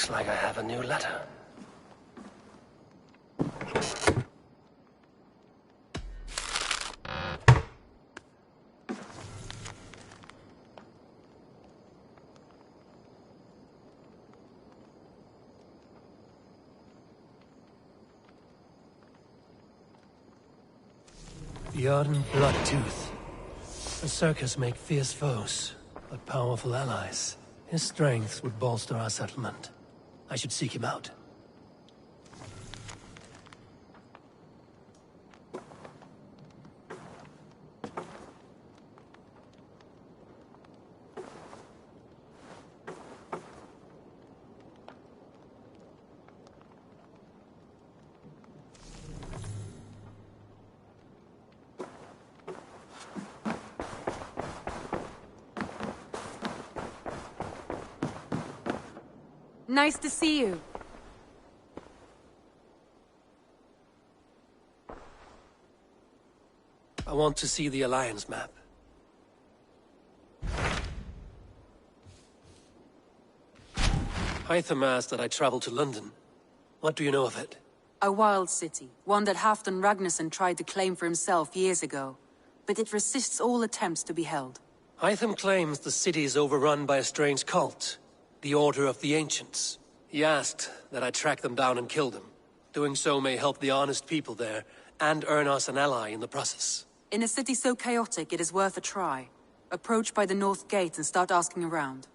Looks like I have a new letter. The ardent Bloodtooth. The circus make fierce foes, but powerful allies. His strength would bolster our settlement. I should seek him out. Nice to see you. I want to see the Alliance map. Hytham asked that I travel to London. What do you know of it? A wild city, one that Halfdan Ragnarsson tried to claim for himself years ago. But it resists all attempts to be held. Hytham claims the city is overrun by a strange cult, the Order of the Ancients. He asked that I track them down and kill them. Doing so may help the honest people there, and earn us an ally in the process. In a city so chaotic, it is worth a try. Approach by the North Gate and start asking around.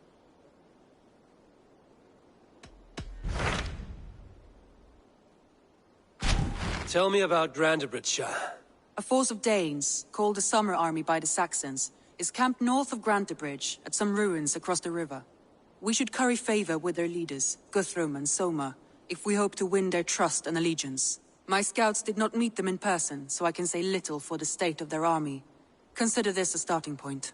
Tell me about Grantebridgeshire. A force of Danes, called the Summer Army by the Saxons, is camped north of Grantebridge, at some ruins across the river. We should curry favor with their leaders, Guthrum and Soma, if we hope to win their trust and allegiance. My scouts did not meet them in person, so I can say little for the state of their army. Consider this a starting point.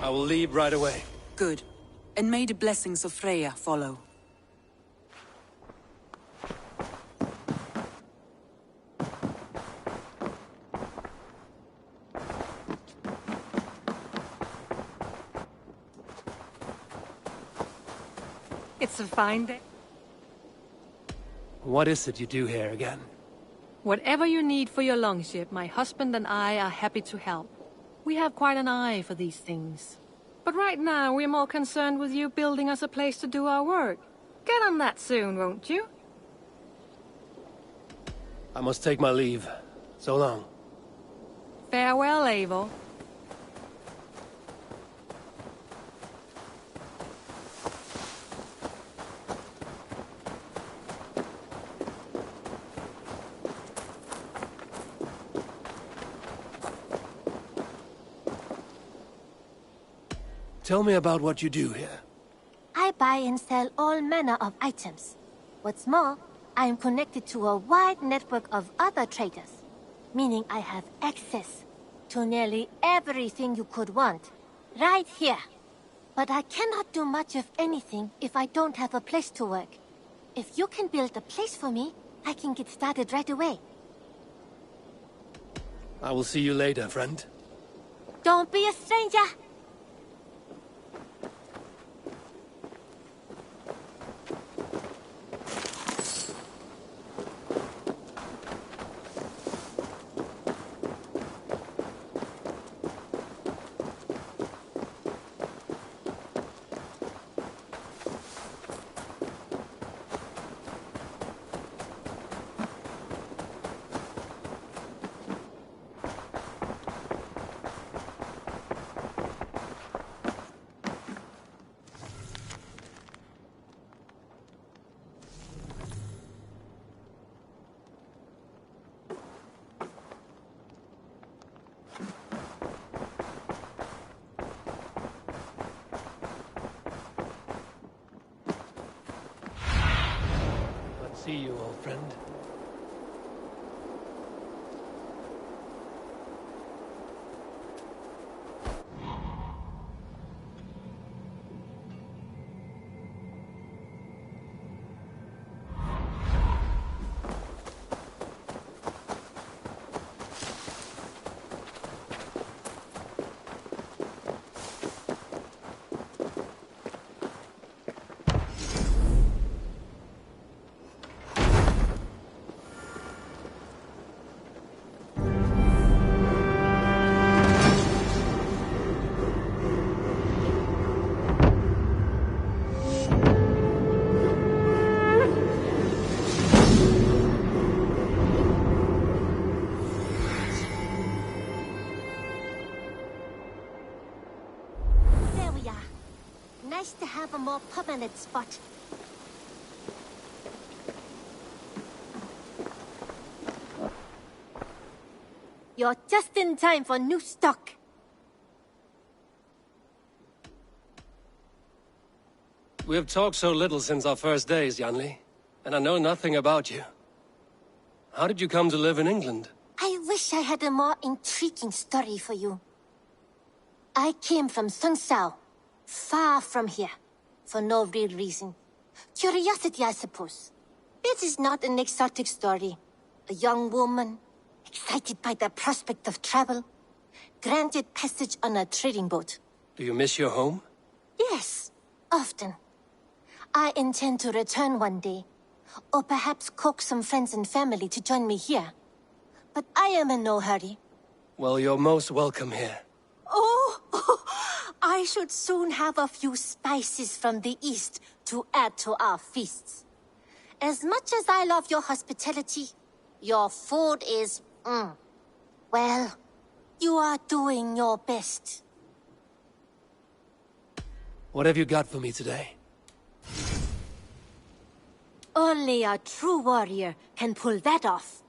I will leave right away. Good. And may the blessings of Freya follow. It's a fine day. What is it you do here again? Whatever you need for your longship, my husband and I are happy to help. We have quite an eye for these things. But right now, we're more concerned with you building us a place to do our work. Get on that soon, won't you? I must take my leave. So long. Farewell, Eivor. Tell me about what you do here. I buy and sell all manner of items. What's more, I am connected to a wide network of other traders, meaning I have access to nearly everything you could want, right here. But I cannot do much of anything if I don't have a place to work. If you can build a place for me, I can get started right away. I will see you later, friend. Don't be a stranger! See you, old friend. nice to have a more permanent spot. You're just in time for new stock. We have talked so little since our first days, Yanli, and I know nothing about you. How did you come to live in England? I wish I had a more intriguing story for you. I came from Sunsao, far from here, for no real reason. Curiosity, I suppose. It is not an exotic story. A young woman, excited by the prospect of travel, granted passage on a trading boat. Do you miss your home? Yes, often. I intend to return one day, or perhaps coax some friends and family to join me here. But I am in no hurry. Well, you're most welcome here. Oh, I should soon have a few spices from the east to add to our feasts. As much as I love your hospitality, your food is, well, you are doing your best. What have you got for me today? Only a true warrior can pull that off.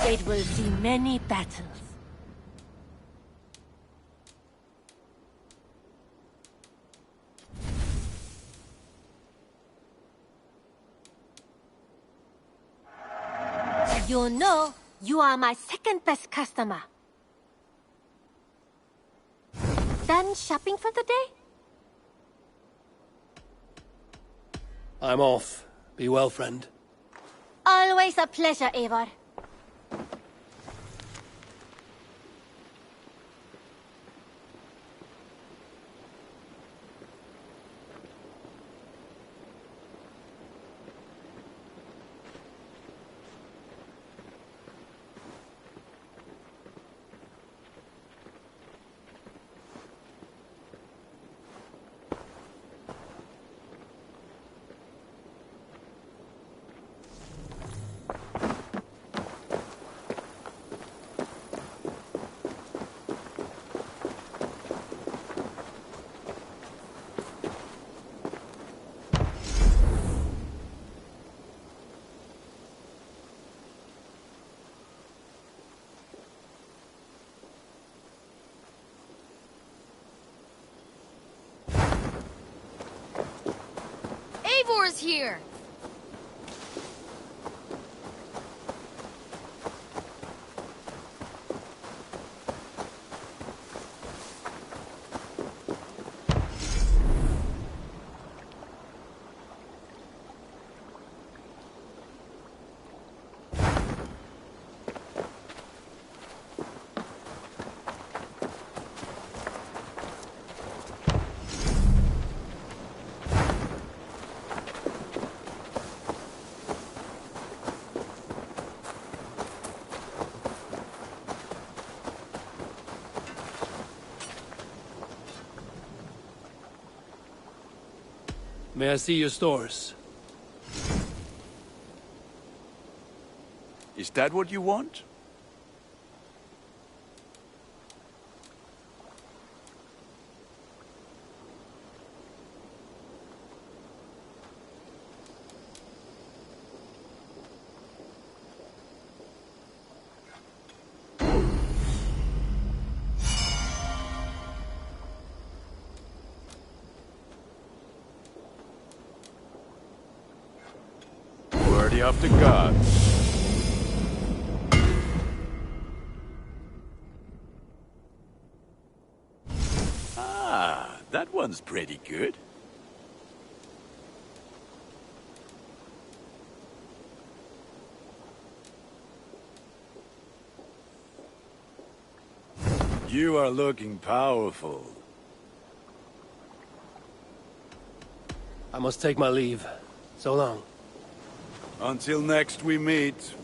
It will see many battles. You know, you are my second best customer. Done shopping for the day? I'm off. Be well, friend. Always a pleasure, Eivor. Eivor's here! May I see your stores? Is that what you want? Worthy of the gods. Ah, that one's pretty good. You are looking powerful. I must take my leave. So long. Until next we meet.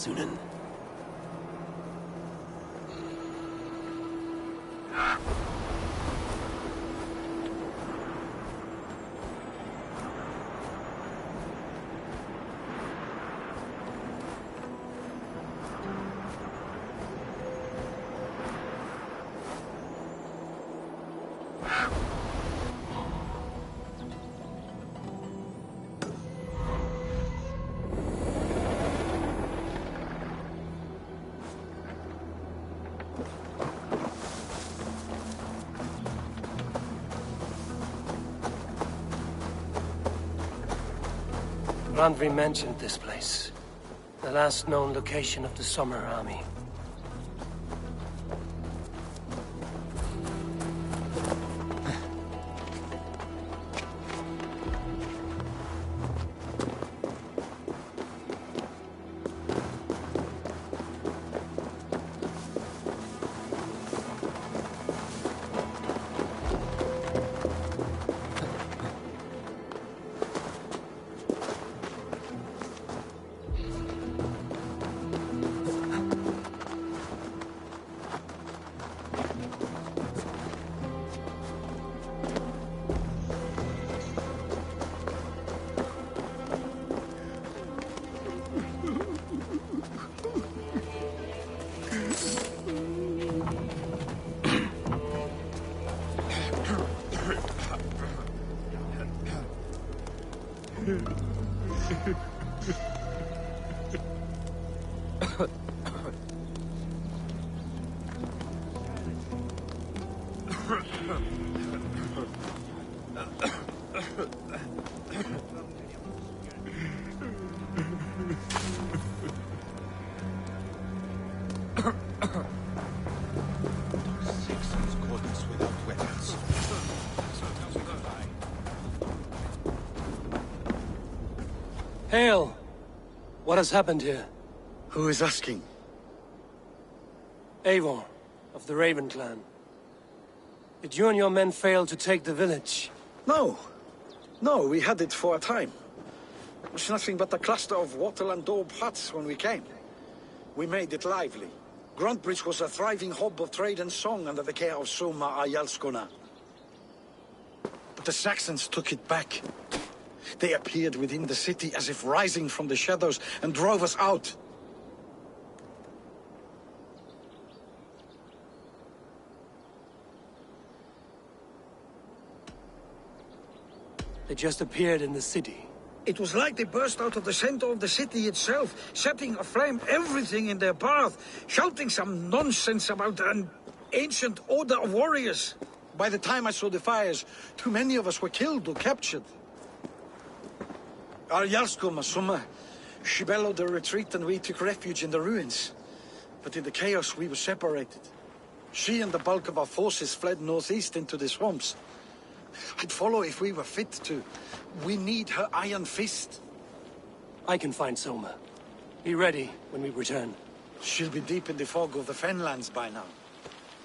Sunan. Randvi mentioned this place. The last known location of the Summer Army. Hail! What has happened here? Who is asking? Eivor, of the Raven clan. Did you and your men fail to take the village? No. No, we had it for a time. It was nothing but a cluster of wattle and daub huts when we came. We made it lively. Gruntbridge was a thriving hub of trade and song under the care of Soma Ayalskona. But the Saxons took it back. They appeared within the city as if rising from the shadows and drove us out. They just appeared in the city. It was like they burst out of the center of the city itself, setting aflame everything in their path, shouting some nonsense about an ancient order of warriors. By the time I saw the fires, too many of us were killed or captured. Arjalsko Masuma, she bellowed a retreat and we took refuge in the ruins. But in the chaos we were separated. She and the bulk of our forces fled northeast into the swamps. I'd follow if we were fit to. We need her iron fist. I can find Soma. Be ready when we return. She'll be deep in the fog of the Fenlands by now.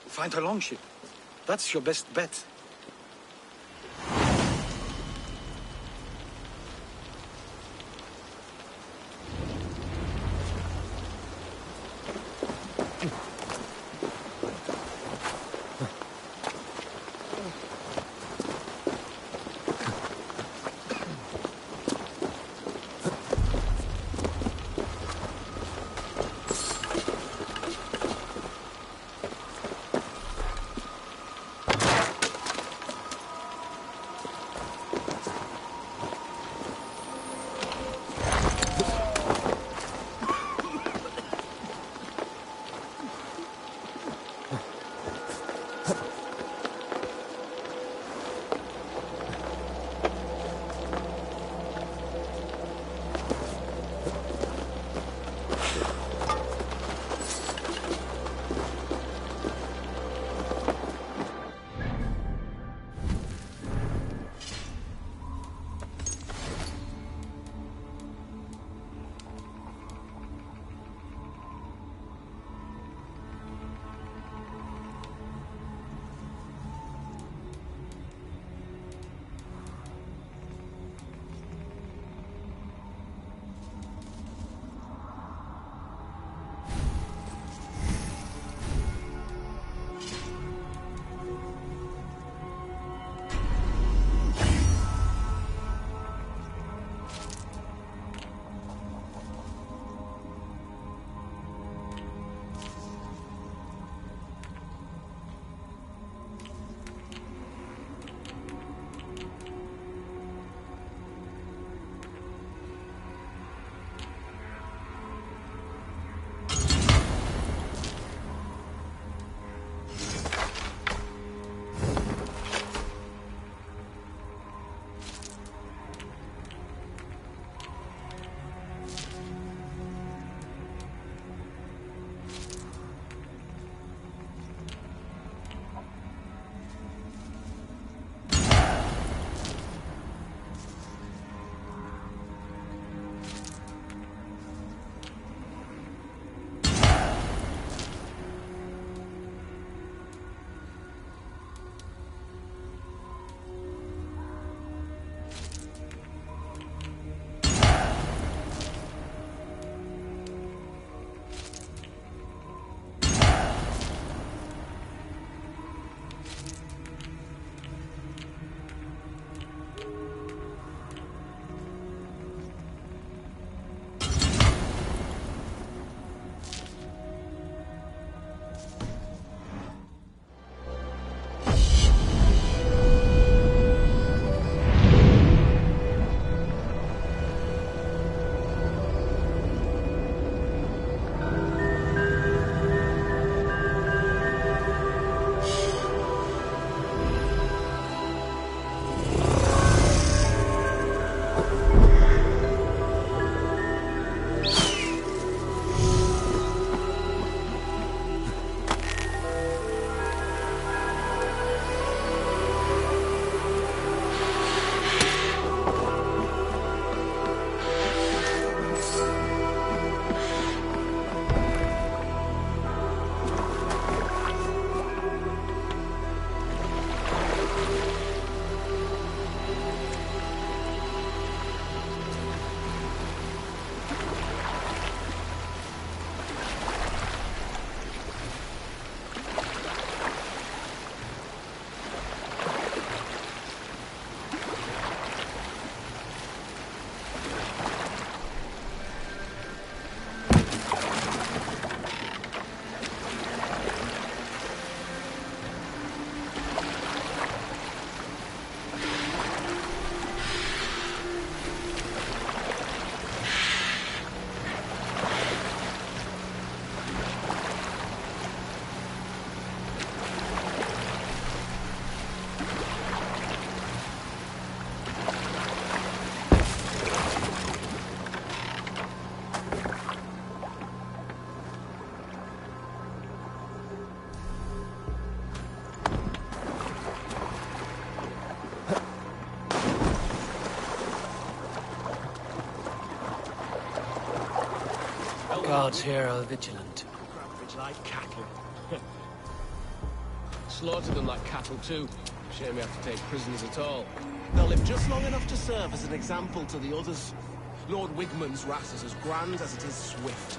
Find her longship. That's your best bet. Guards here are vigilant. It's like cattle. Slaughtered them like cattle too. Shame we have to take prisoners at all. They'll live just long enough to serve as an example to the others. Lord Wigmund's wrath is as grand as it is swift.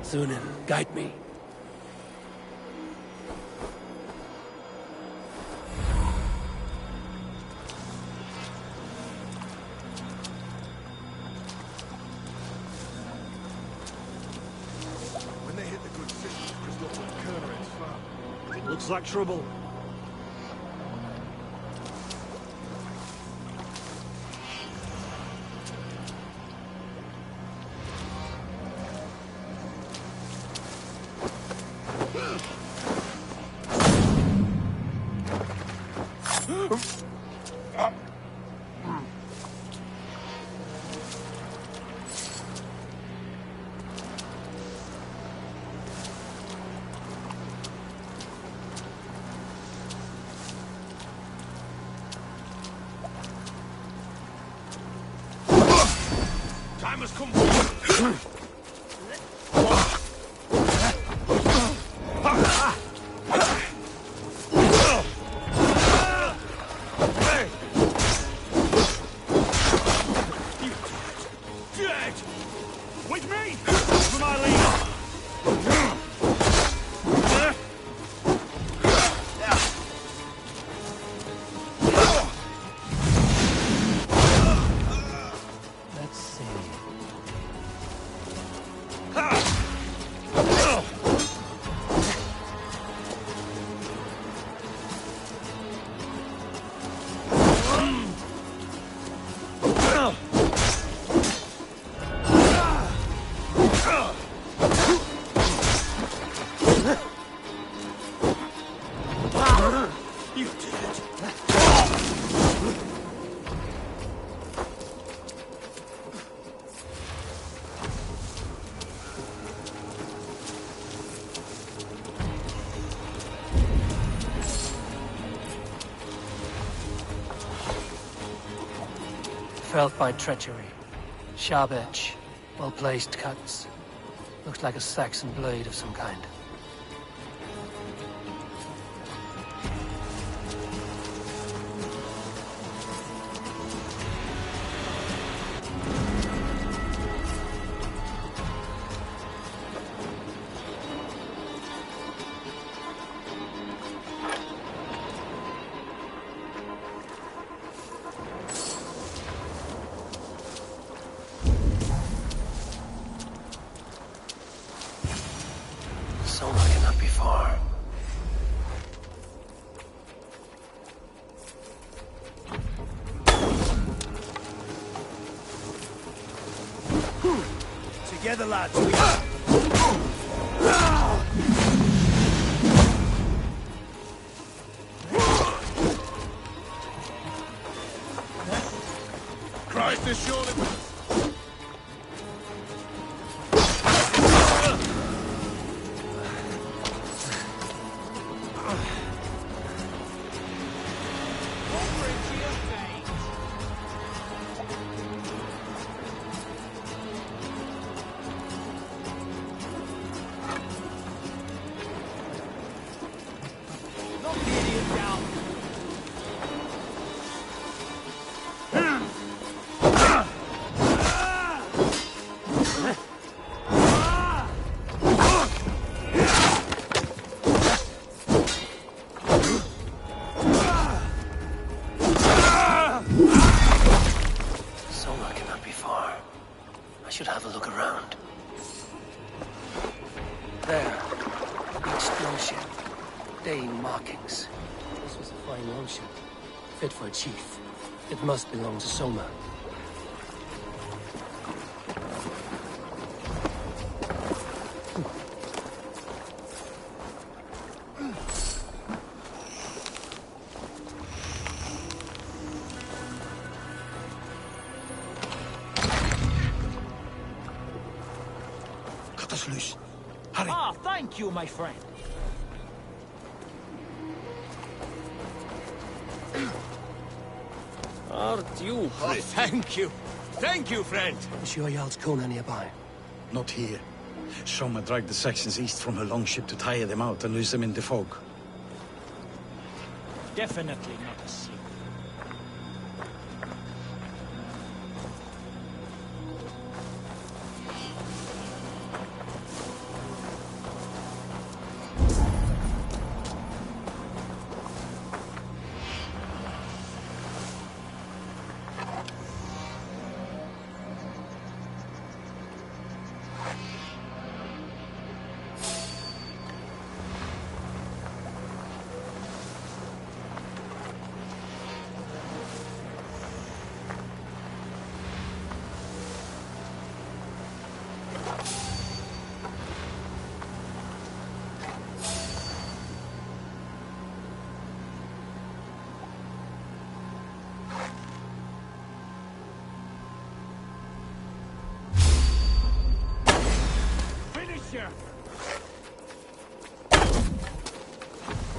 Sunan, guide me. When they hit the good city, just off the corner, it's far. Looks like trouble. Time has come for you. Dead! With me! For my leader! Let's see. You did it! Felt by treachery. Sharp edge. Well-placed cuts. Looks like a Saxon blade of some kind. Soma cannot be far. Together, lads, we... Christ is surely with us. have a look around. There. Beached longship. Dane markings. This was a fine longship. Fit for a chief. It must belong to Soma. Cut us loose. Hurry. Ah, thank you, my friend. Aren't you pretty? Thank you. Thank you, friend. Is Jarl's Kona nearby? Not here. Soma dragged the Saxons east from her longship to tire them out and lose them in the fog. Definitely not asleep.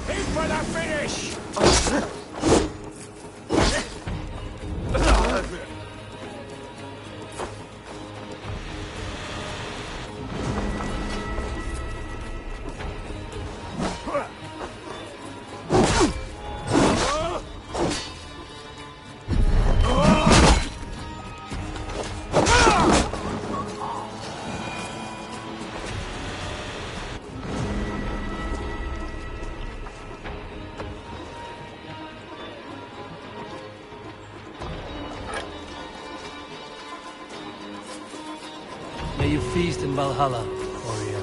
Aim for the finish! May you feast in Valhalla, warrior.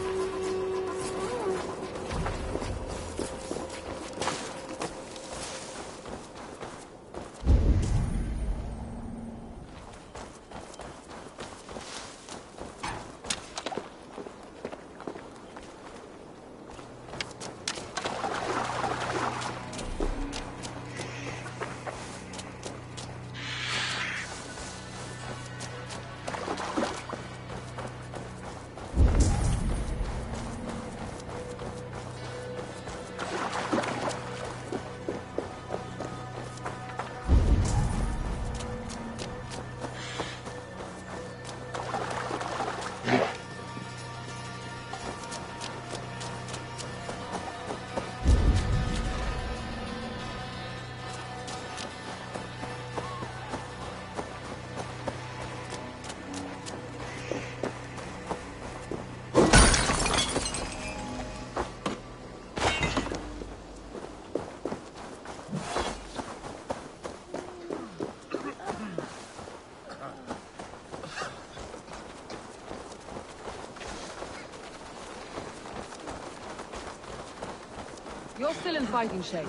You're still in fighting shape.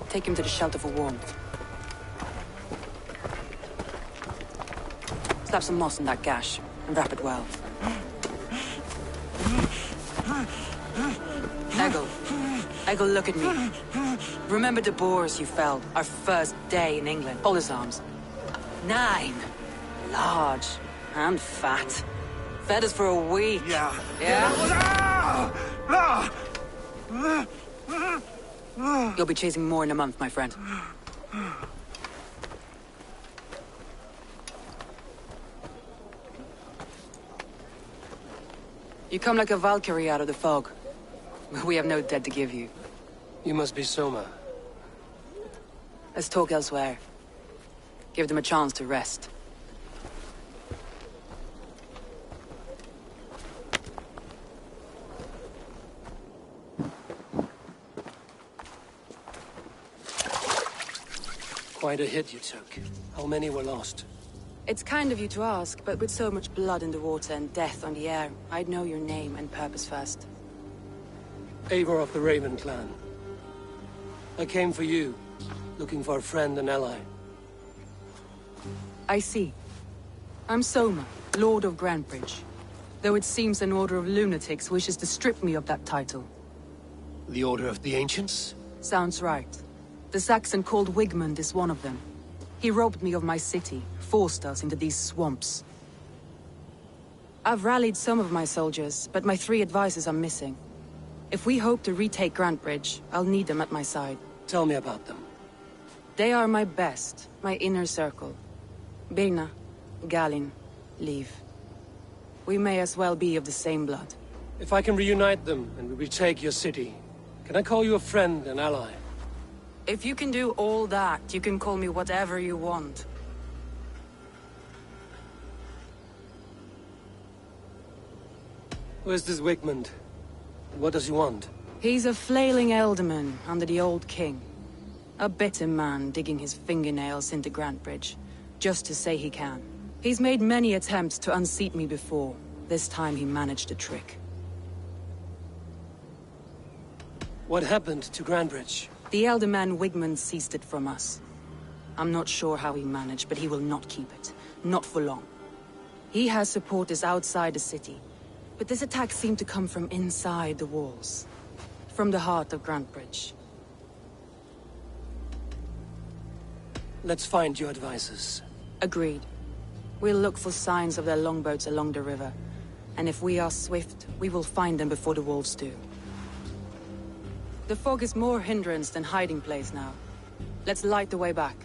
Take him to the shelter for warmth. Slap some moss in that gash, and wrap it well. Eggle, look at me. Remember the boars you felled, our first day in England? Hold his arms. 9. Large and fat. Fed us for a week. Yeah. You'll be chasing more in a month, my friend. You come like a Valkyrie out of the fog. We have no dead to give you. You must be Soma. Let's talk elsewhere. Give them a chance to rest. Quite a hit you took. How many were lost? It's kind of you to ask, but with so much blood in the water and death on the air, I'd know your name and purpose first. Eivor of the Raven clan. I came for you, looking for a friend and ally. I see. I'm Soma, Lord of Grantebridge. Though it seems an order of lunatics wishes to strip me of that title. The Order of the Ancients? Sounds right. The Saxon called Wigmund is one of them. He robbed me of my city, forced us into these swamps. I've rallied some of my soldiers, but my 3 advisors are missing. If we hope to retake Grantebridge, I'll need them at my side. Tell me about them. They are my best, my inner circle. Birna, Galin, Liv. We may as well be of the same blood. If I can reunite them and we retake your city, can I call you a friend and ally? If you can do all that, you can call me whatever you want. Where's this Wigmund? What does he want? He's a flailing elderman under the old king. A bitter man digging his fingernails into Grantebridge, just to say he can. He's made many attempts to unseat me before. This time he managed a trick. What happened to Grantebridge? The elder man Wigmund seized it from us. I'm not sure how he managed, but he will not keep it. Not for long. He has supporters outside the city, but this attack seemed to come from inside the walls. From the heart of Grantebridge. Let's find your advisors. Agreed. We'll look for signs of their longboats along the river. And if we are swift, we will find them before the wolves do. The fog is more hindrance than hiding place now. Let's light the way back.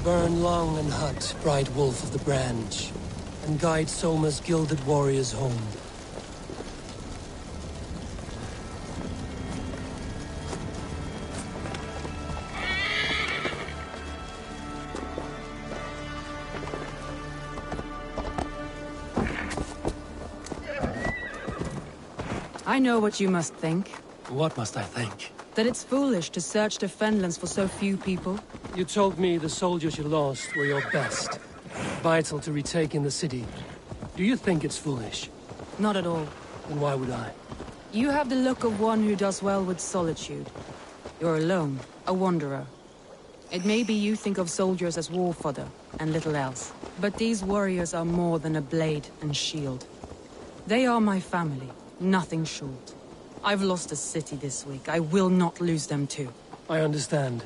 Burn long and hot, bright wolf of the branch, and guide Soma's gilded warriors home. I know what you must think. What must I think? That it's foolish to search the Fenlands for so few people? You told me the soldiers you lost were your best. Vital to retaking the city. Do you think it's foolish? Not at all. Then why would I? You have the look of one who does well with solitude. You're alone, a wanderer. It may be you think of soldiers as war fodder, and little else. But these warriors are more than a blade and shield. They are my family, nothing short. I've lost a city this week. I will not lose them too. I understand.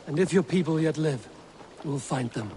And if your people yet live, we'll find them.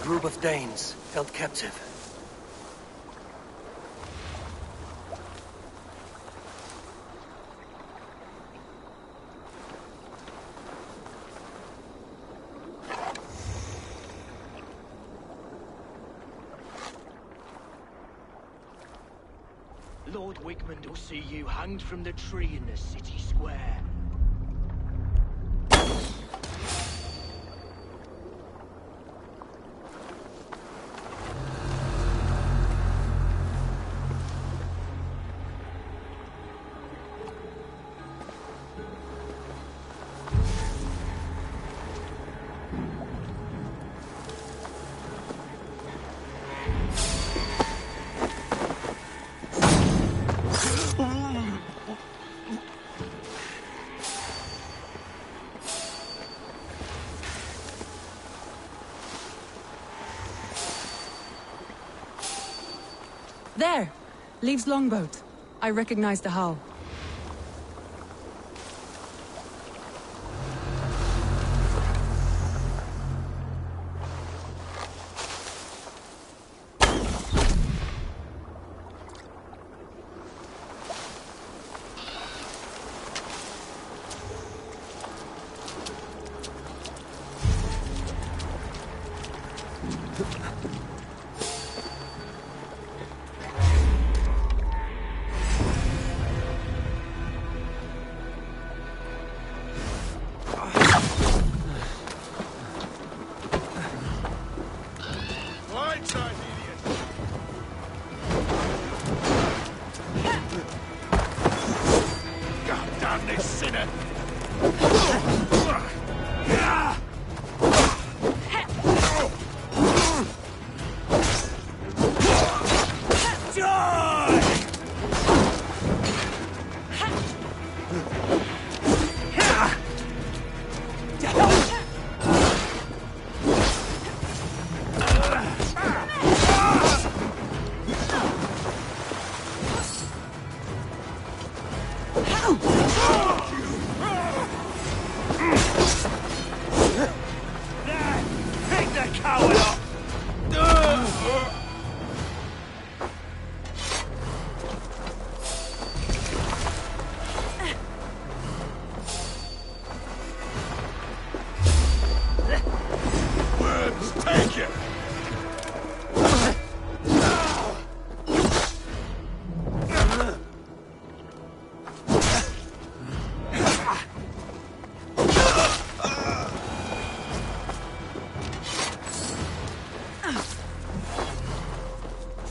Group of Danes held captive. Lord Wigmund will see you hanged from the tree in the city square. There! Leaves longboat. I recognize the hull.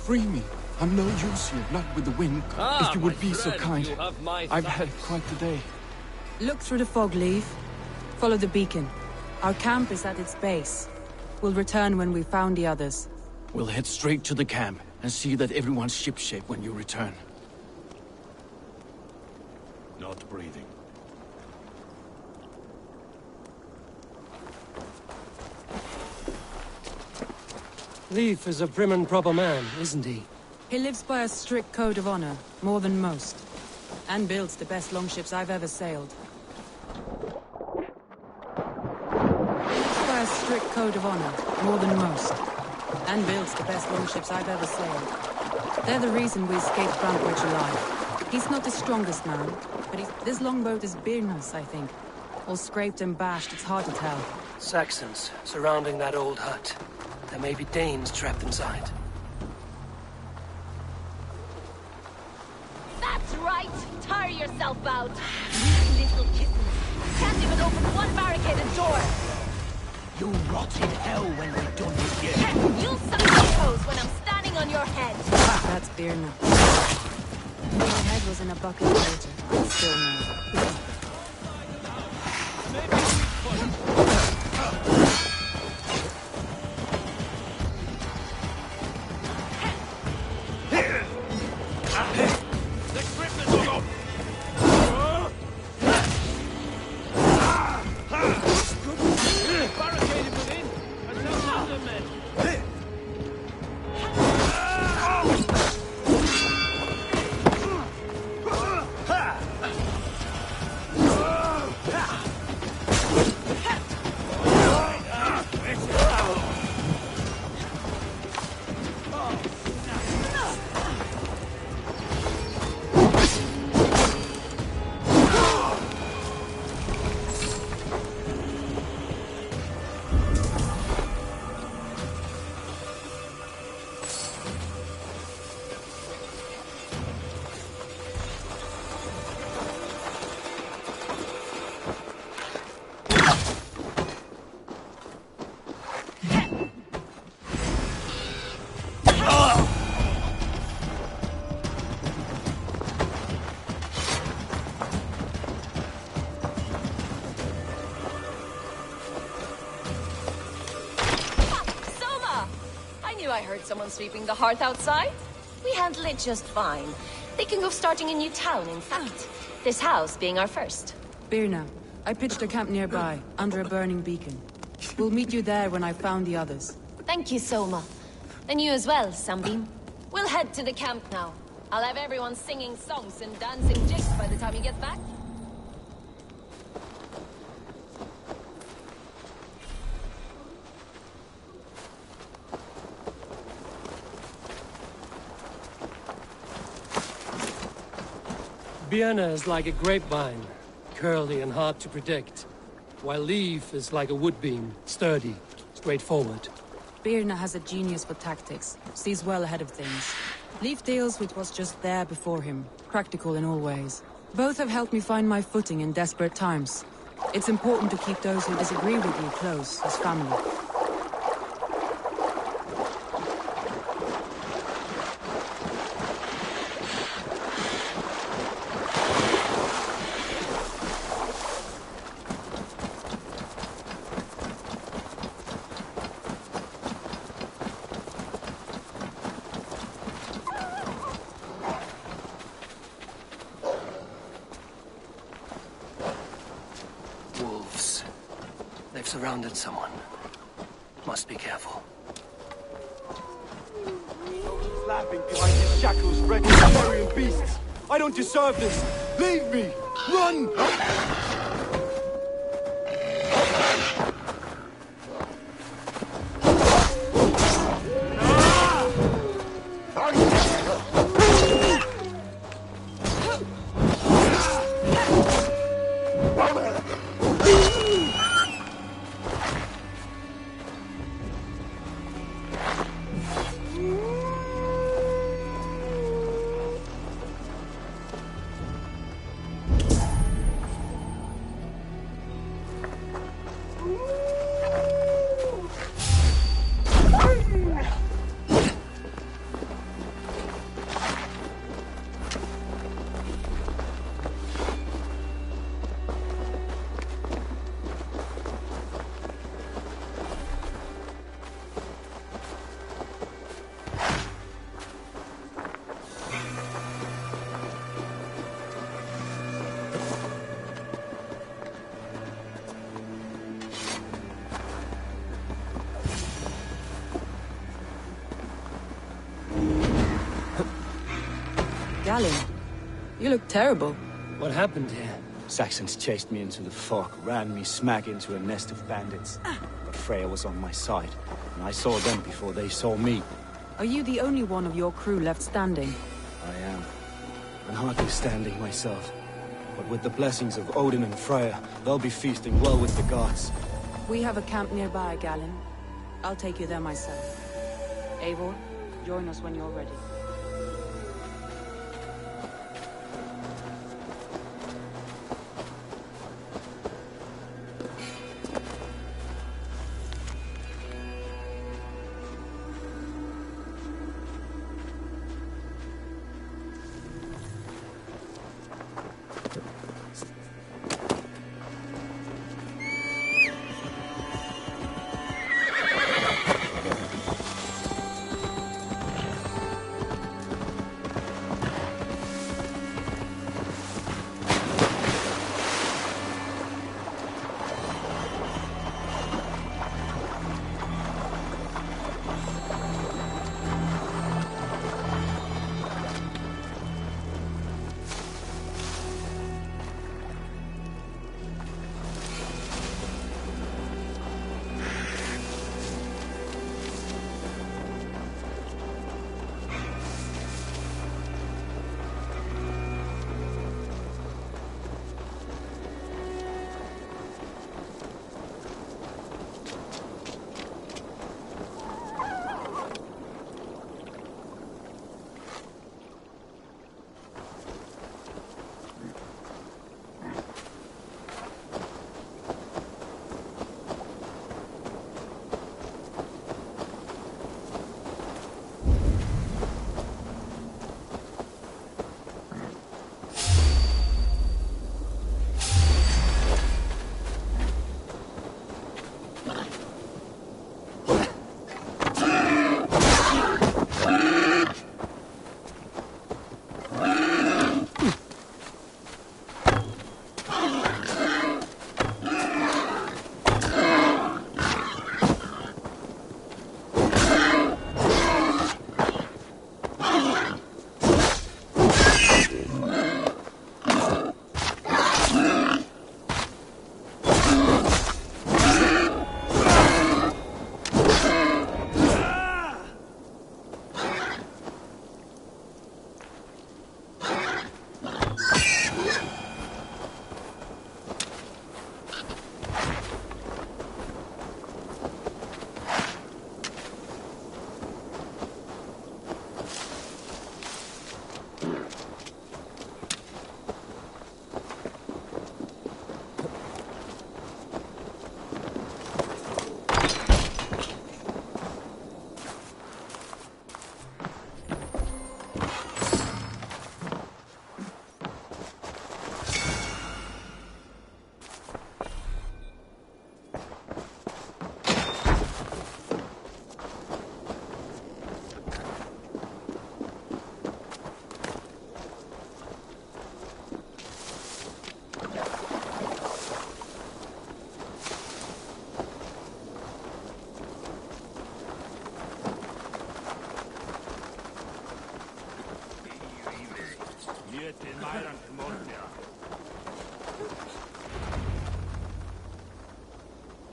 free me. I'm no use here, not with the wind. If you would be so kind. I've had quite the day. Look through the fog, Leaf. Follow the beacon. Our camp is at its base. We'll return when we've found the others. We'll head straight to the camp and see that everyone's shipshape when you return. Not breathing. Leif is a prim and proper man, isn't he? He lives by a strict code of honor, more than most. And builds the best longships I've ever sailed. He lives by a strict code of honor, more than most. And builds the best longships I've ever sailed. They're the reason we escaped Grantebridge alive. He's not the strongest man, but this longboat is Birna's, I think. All scraped and bashed, it's hard to tell. Saxons surrounding that old hut. There may be Danes trapped inside. That's right! Tire yourself out! You little kittens! Can't even open one barricaded door! You'll rot in hell when we're done with you! Heck, you'll suck your toes when I'm standing on your head! That's Birna. My head was in a bucket of water. I still know. I heard someone sweeping the hearth outside. We handle it just fine. Thinking of starting a new town, in fact. This house being our first. Birna, I pitched a camp nearby, under a burning beacon. We'll meet you there when I've found the others. Thank you, Soma. And you as well, Sunbeam. We'll head to the camp now. I'll have everyone singing songs and dancing jigs by the time you get back. Birna is like a grapevine, curly and hard to predict, while Leif is like a woodbeam, sturdy, straightforward. Birna has a genius for tactics, sees well ahead of things. Leif deals with what's just there before him, practical in all ways. Both have helped me find my footing in desperate times. It's important to keep those who disagree with you close, as family. They've surrounded someone. Must be careful. Laughing behind his shackles, wretched barbarian beasts! I don't deserve this! Leave me! Run! Galen, you look terrible. What happened here? Saxons chased me into the fog, ran me smack into a nest of bandits. But Freya was on my side, and I saw them before they saw me. Are you the only one of your crew left standing? I am. I'm hardly standing myself. But with the blessings of Odin and Freya, they'll be feasting well with the gods. We have a camp nearby, Galen. I'll take you there myself. Eivor, join us when you're ready.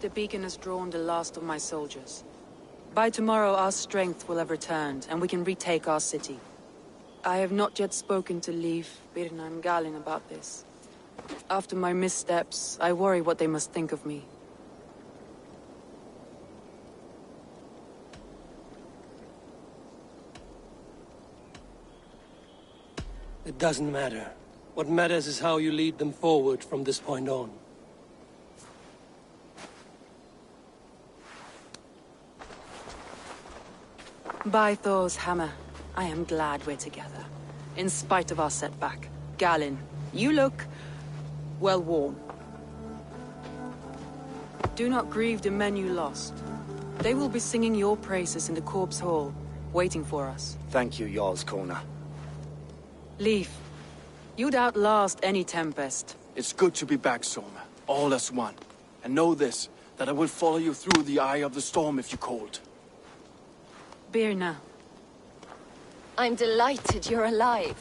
The beacon has drawn the last of my soldiers. By tomorrow our strength will have returned, and we can retake our city. I have not yet spoken to Leif, Birna and Galen about this. After my missteps, I worry what they must think of me. It doesn't matter. What matters is how you lead them forward from this point on. By Thor's hammer, I am glad we're together. In spite of our setback. Galen, you look well worn. Do not grieve the men you lost. They will be singing your praises in the Corpse Hall, waiting for us. Thank you, Jarl's Corner. Leif, you'd outlast any tempest. It's good to be back, Soma. All as one. And know this, that I will follow you through the eye of the storm if you called. Birna. I'm delighted you're alive.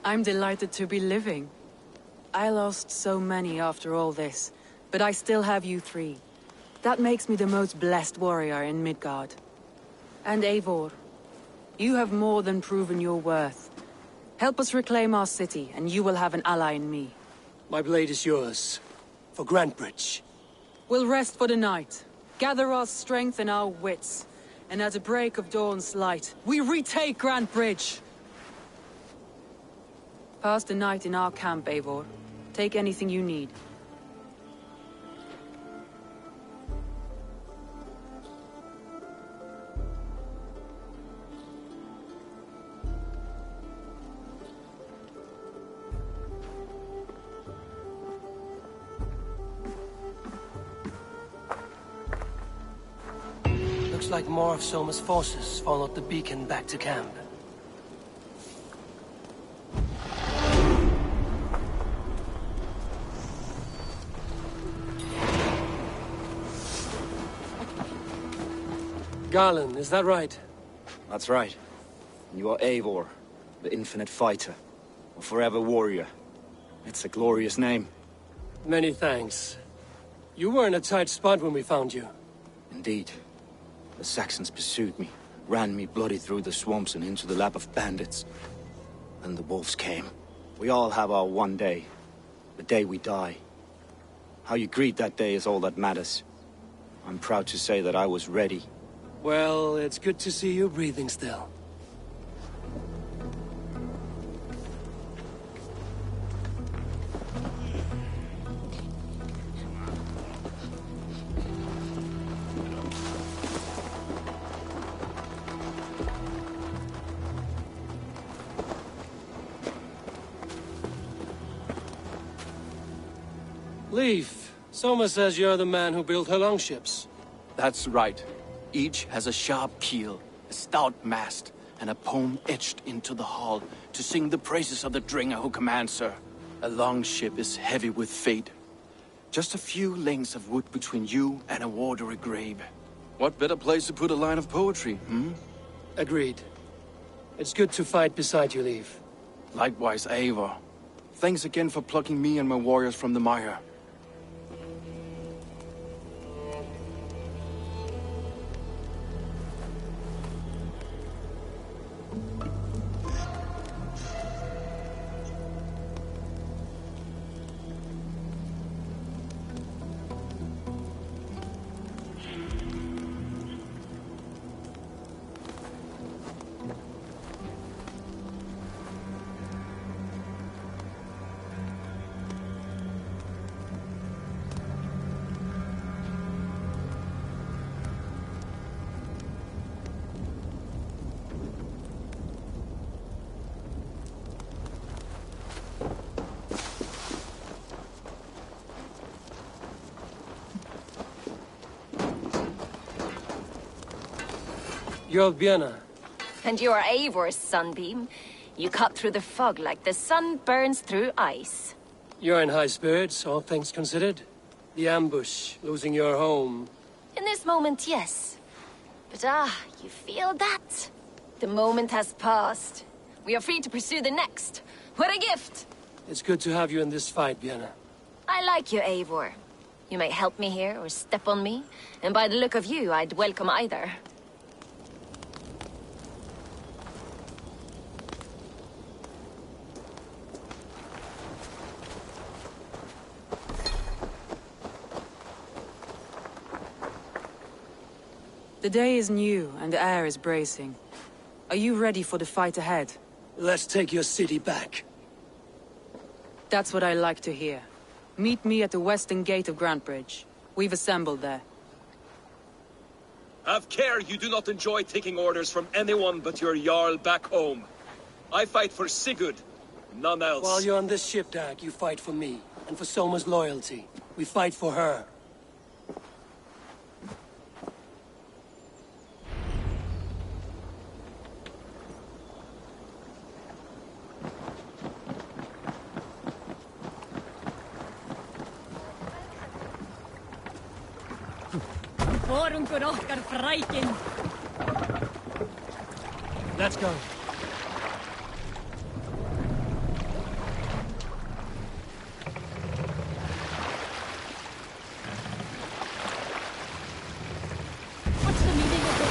I'm delighted to be living. I lost so many after all this, but I still have you three. That makes me the most blessed warrior in Midgard. And Eivor, you have more than proven your worth. Help us reclaim our city, and you will have an ally in me. My blade is yours. For Grantebridge. We'll rest for the night, gather our strength and our wits, and at the break of dawn's light, we retake Grantebridge! Pass the night in our camp, Eivor. Take anything you need. Looks like more of Soma's forces followed the beacon back to camp. Garland, is that right? That's right. You are Eivor, the infinite fighter, a forever warrior. It's a glorious name. Many thanks. You were in a tight spot when we found you. Indeed. The Saxons pursued me, ran me bloody through the swamps and into the lap of bandits. Then the wolves came. We all have our one day. The day we die. How you greet that day is all that matters. I'm proud to say that I was ready. Well, it's good to see you breathing still. Leif, Soma says you're the man who built her longships. That's right. Each has a sharp keel, a stout mast, and a poem etched into the hull to sing the praises of the Dringer who commands her. A longship is heavy with fate. Just a few lengths of wood between you and a watery grave. What better place to put a line of poetry, hmm? Agreed. It's good to fight beside you, Leif. Likewise, Eivor. Thanks again for plucking me and my warriors from the mire. You're Björna. And you are Eivor's sunbeam. You cut through the fog like the sun burns through ice. You're in high spirits, all things considered. The ambush, losing your home. In this moment, yes. But you feel that? The moment has passed. We are free to pursue the next. What a gift! It's good to have you in this fight, Björna. I like you, Eivor. You may help me here or step on me, and by the look of you, I'd welcome either. The day is new, and the air is bracing. Are you ready for the fight ahead? Let's take your city back. That's what I like to hear. Meet me at the western gate of Grantebridge. We've assembled there. Have care you do not enjoy taking orders from anyone but your Jarl back home. I fight for Sigurd, none else. While you're on this ship, Dag, you fight for me, and for Soma's loyalty. We fight for her. Forungur okkar frækin. Let's go. What's the meaning of this?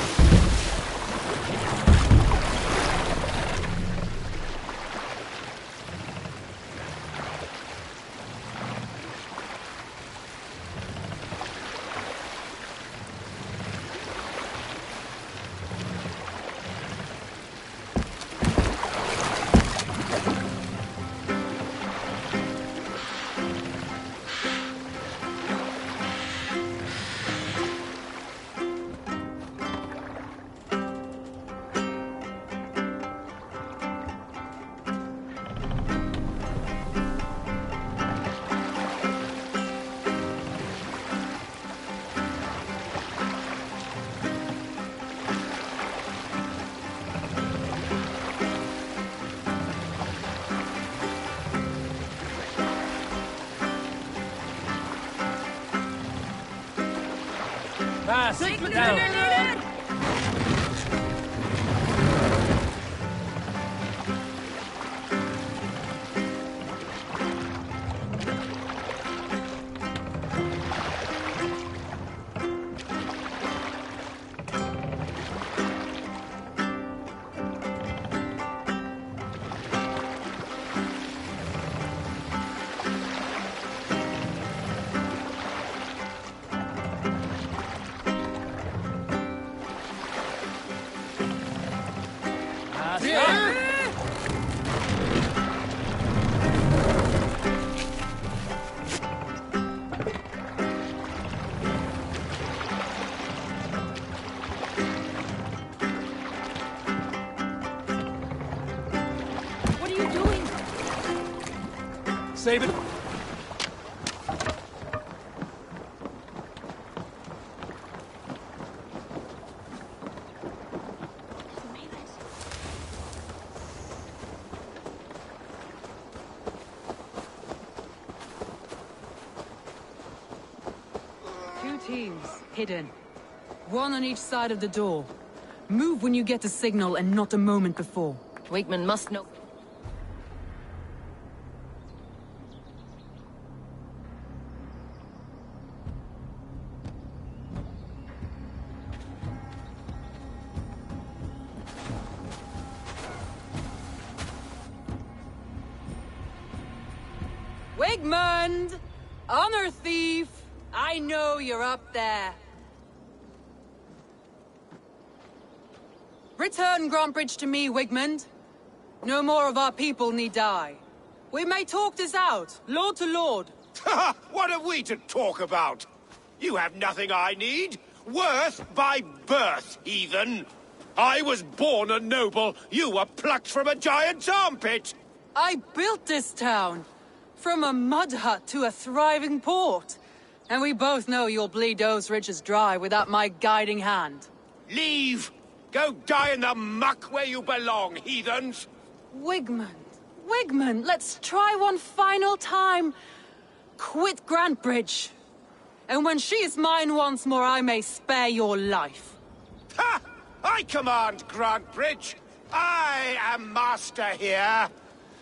Sit down. What are you doing? Save it. Two teams, hidden. One on each side of the door. Move when you get the signal and not a moment before. Wigman must know. Wigmund! Honor thief! I know you're up there. Return Grantbridge to me, Wigmund. No more of our people need die. We may talk this out, lord to lord. What have we to talk about? You have nothing I need. Worth by birth, heathen. I was born a noble. You were plucked from a giant's armpit. I built this town. From a mud hut to a thriving port. And we both know you'll bleed those riches dry without my guiding hand. Leave! Go die in the muck where you belong, heathens! Wigmund, let's try one final time. Quit Grantbridge. And when she is mine once more, I may spare your life. Ha! I command Grantbridge. I am master here.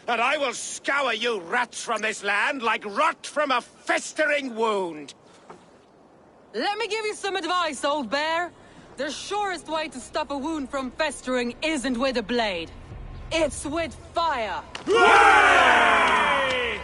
And I will scour you rats from this land like rot from a festering wound. Let me give you some advice, old bear. The surest way to stop a wound from festering isn't with a blade. It's with fire. Hooray!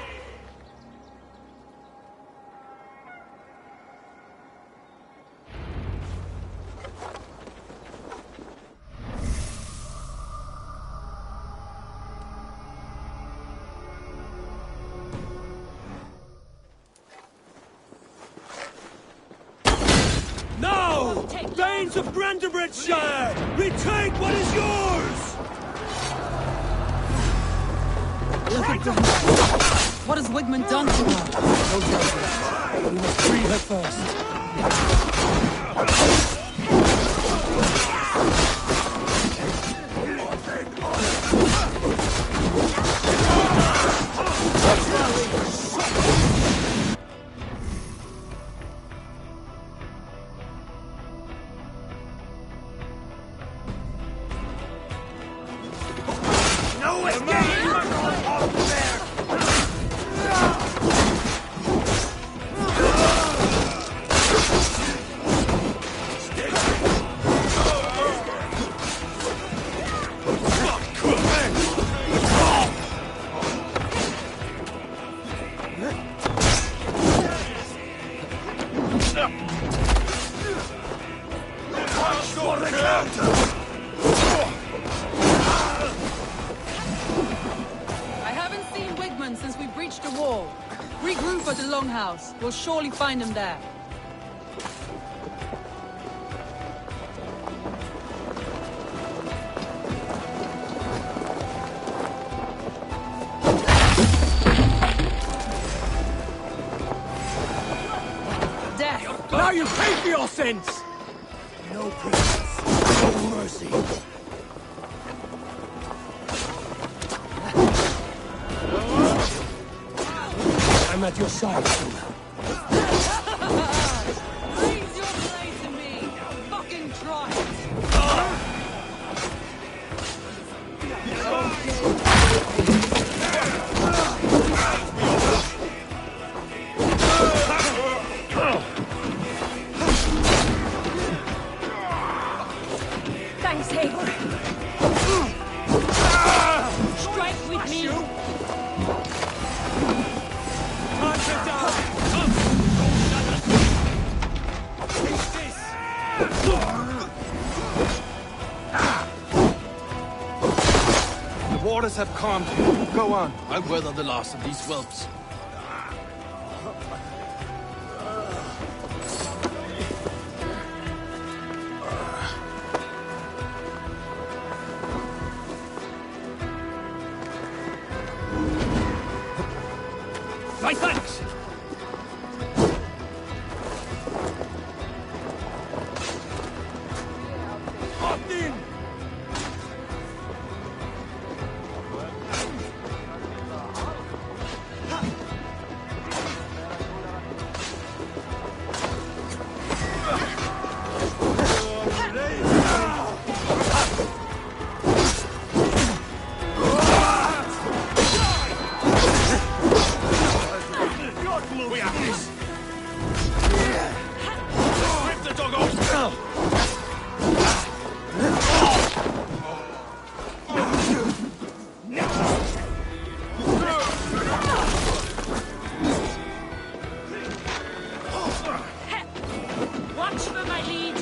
No! Thanes of Grantebridgeshire! Retake what is yours! What has Wigmund done to her? Don't tell me. We must free her first. For the counter! I haven't seen Wigman since we breached the wall. Regroup at the Longhouse. We'll surely find him there. Death! Now you pay for your sins! No prisoners, no mercy. I'm at your side, Soma. Raise your blade to me! Fucking try it! Thanks, Hayward. Strike with me. The waters have calmed. Go on. I'll weather the last of these whelps. My thanks! Martin! We have this! Rip the dog off! Watch for my lead.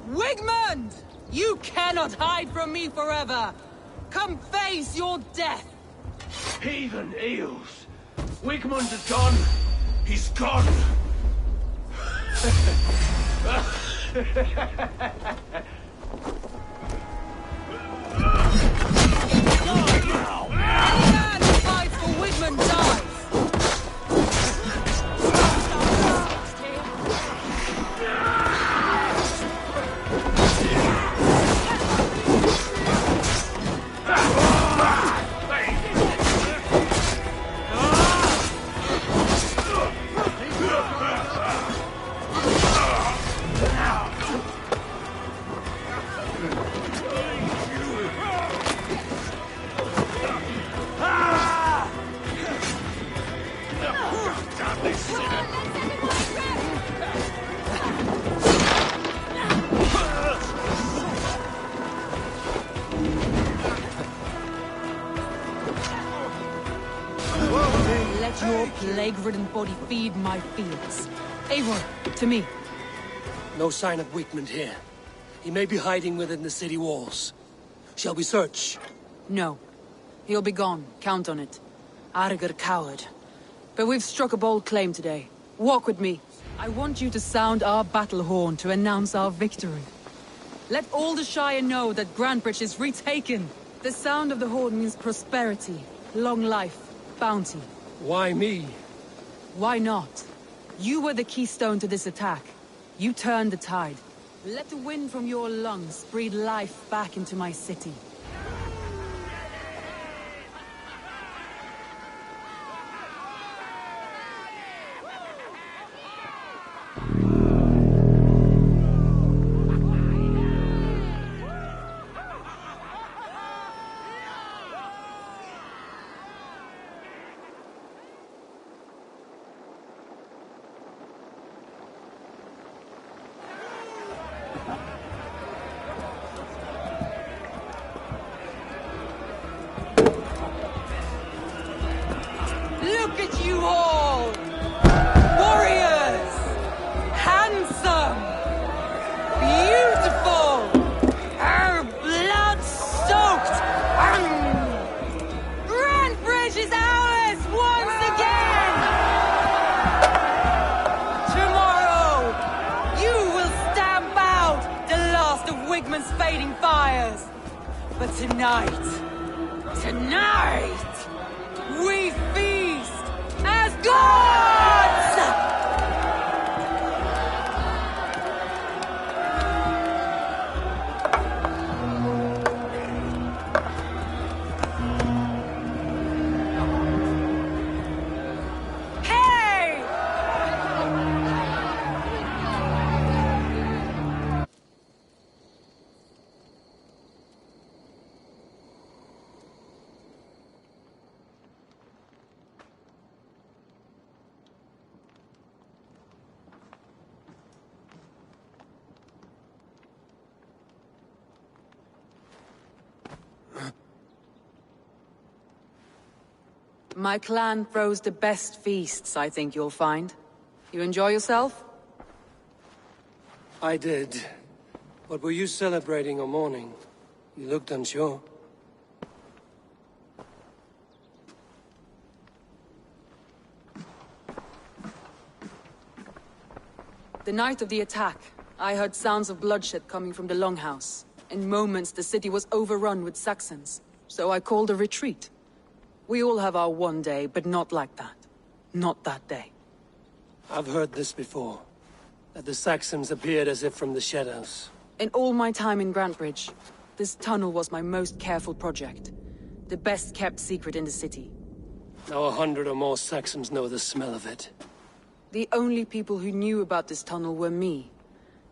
Wigmund! You cannot hide from me forever! Come face your death! Heathen eels. Wigmund is gone. He's gone. Man who fights for Wigmund dies! Let your plague-ridden body feed my fields. Eivor, to me. No sign of Wigmund here. He may be hiding within the city walls. Shall we search? No. He'll be gone. Count on it. Arger coward. But we've struck a bold claim today. Walk with me. I want you to sound our battle horn to announce our victory. Let all the Shire know that Grantebridge is retaken. The sound of the horn means prosperity, long life, bounty. Why me? Why not? You were the keystone to this attack. You turned the tide. Let the wind from your lungs breathe life back into my city. you all! Warriors! Handsome! Beautiful! Blood-soaked! Grand Bridge is ours once again! Tomorrow, you will stamp out the last of Wigman's fading fires. But tonight, we feast as gods! Hey! My clan throws the best feasts, I think you'll find. You enjoy yourself? I did. But were you celebrating or mourning? You looked unsure. The night of the attack, I heard sounds of bloodshed coming from the Longhouse. In moments, the city was overrun with Saxons, so I called a retreat. We all have our one day, but not like that. Not that day. I've heard this before. That the Saxons appeared as if from the shadows. In all my time in Grantbridge, this tunnel was my most careful project. The best kept secret in the city. Now 100 or more Saxons know the smell of it. The only people who knew about this tunnel were me,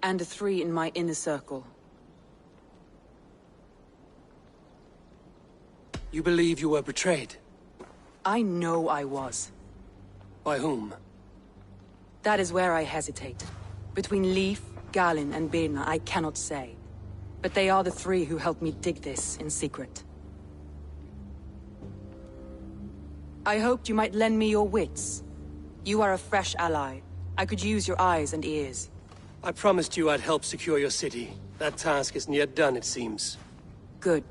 and the 3 in my inner circle. You believe you were betrayed? I know I was. By whom? That is where I hesitate. Between Leif, Galin, and Birna, I cannot say. But they are the 3 who helped me dig this in secret. I hoped you might lend me your wits. You are a fresh ally. I could use your eyes and ears. I promised you I'd help secure your city. That task isn't yet done, it seems. Good.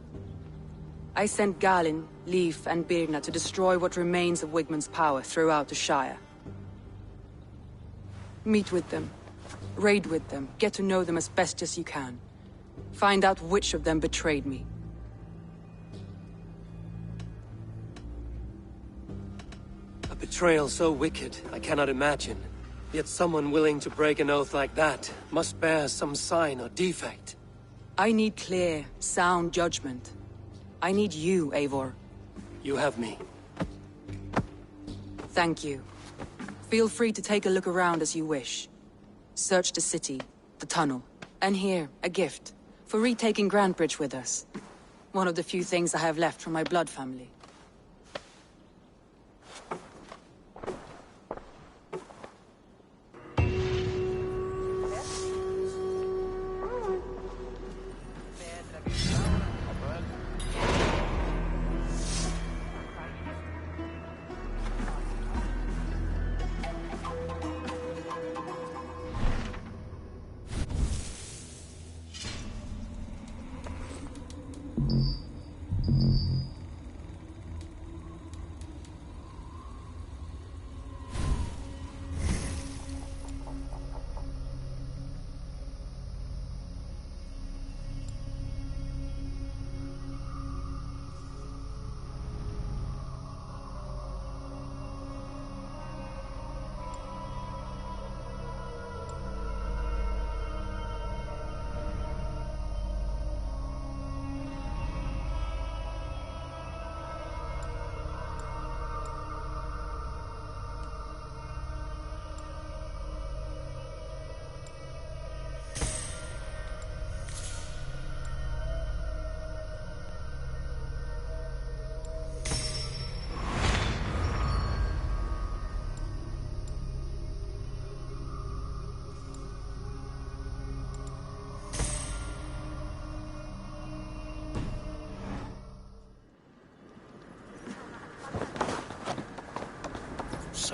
I sent Galin, Leif, and Birna to destroy what remains of Wigman's power throughout the Shire. Meet with them. Raid with them. Get to know them as best as you can. Find out which of them betrayed me. A betrayal so wicked, I cannot imagine. Yet someone willing to break an oath like that must bear some sign or defect. I need clear, sound judgment. I need you, Eivor. You have me. Thank you. Feel free to take a look around as you wish. Search the city, the tunnel, and here, a gift. For retaking Grantbridge with us. One of the few things I have left from my blood family.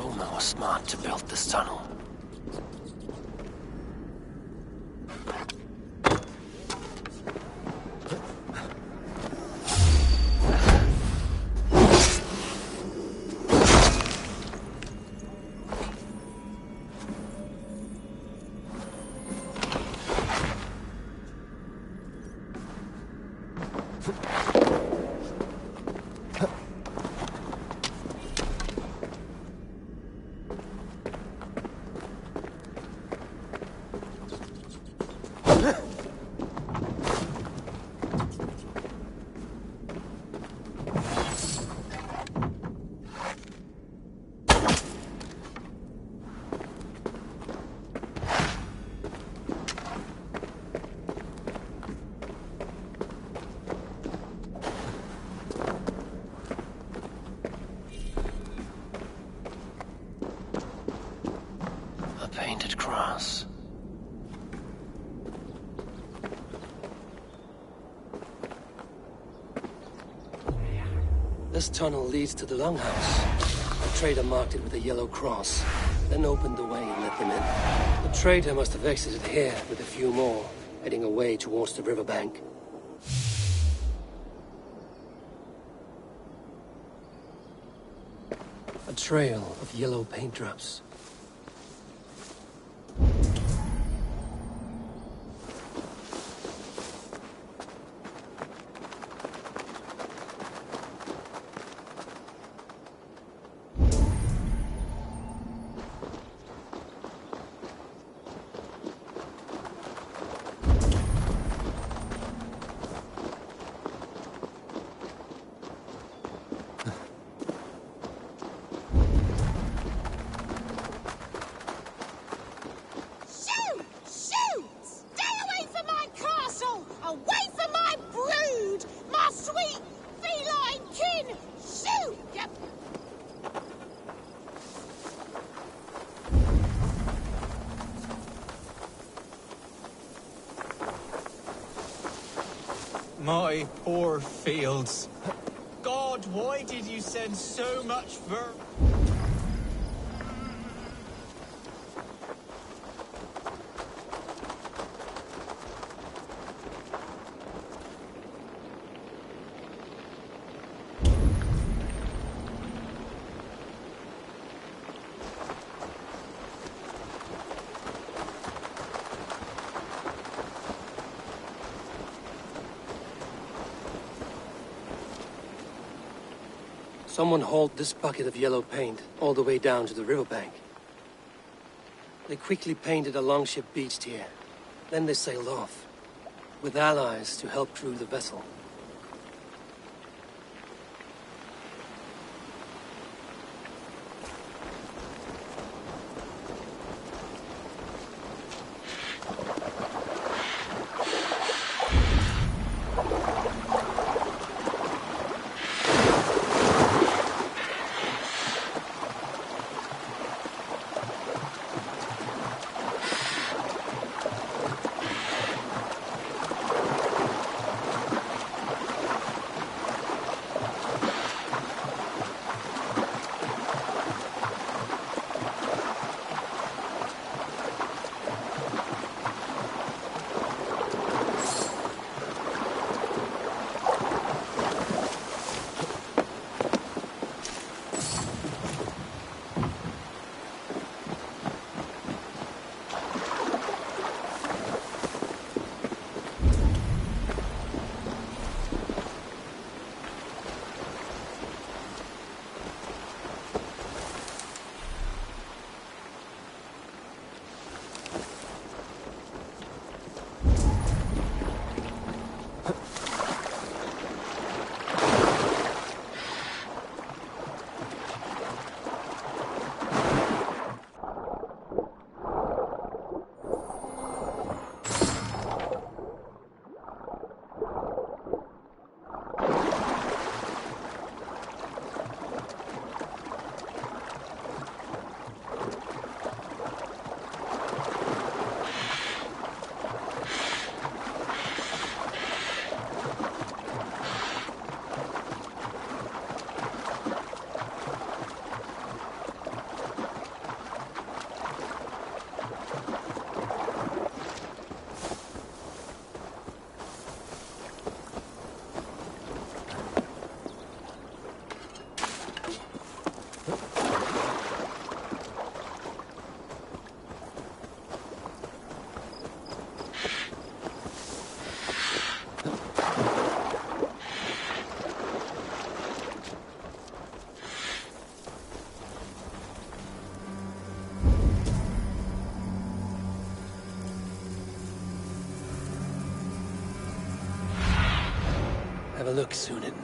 Soma was smart to build this tunnel. Painted cross. This tunnel leads to the longhouse. The trader marked it with a yellow cross, then opened the way and let them in. The trader must have exited here with a few more, heading away towards the riverbank. A trail of yellow paint drops. My poor fields. God, why did you send so much ver... Someone hauled this bucket of yellow paint all the way down to the riverbank. They quickly painted a longship beached here. Then they sailed off, with allies to help crew the vessel. a look, Sunan.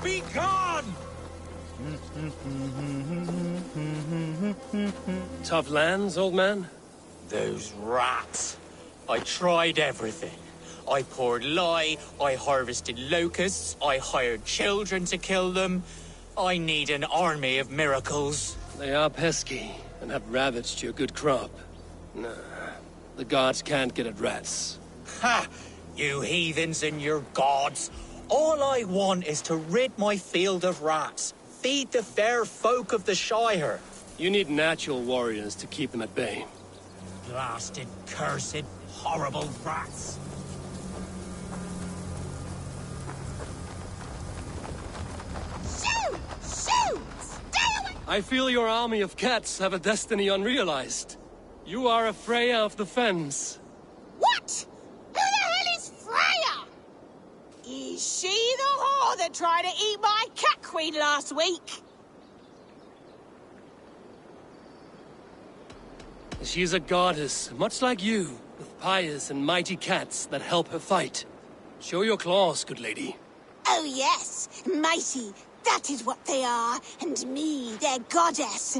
Be gone! Tough lands, old man? Those rats. I tried everything. I poured lye, I harvested locusts, I hired children to kill them. I need an army of miracles. They are pesky, and have ravaged your good crop. Nah, the gods can't get at rats. Ha! You heathens and your gods. All I want is to rid my field of rats. Feed the fair folk of the Shire. You need natural warriors to keep them at bay. Blasted, cursed, horrible rats. Shoot! Shoot! Stay away! I feel your army of cats have a destiny unrealized. You are a Freya of the Fens. What? Who the hell is Freya? Is she the whore that tried to eat my cat queen last week? She's a goddess, much like you, with pious and mighty cats that help her fight. Show your claws, good lady. Oh yes, mighty. That is what they are. And me, their goddess.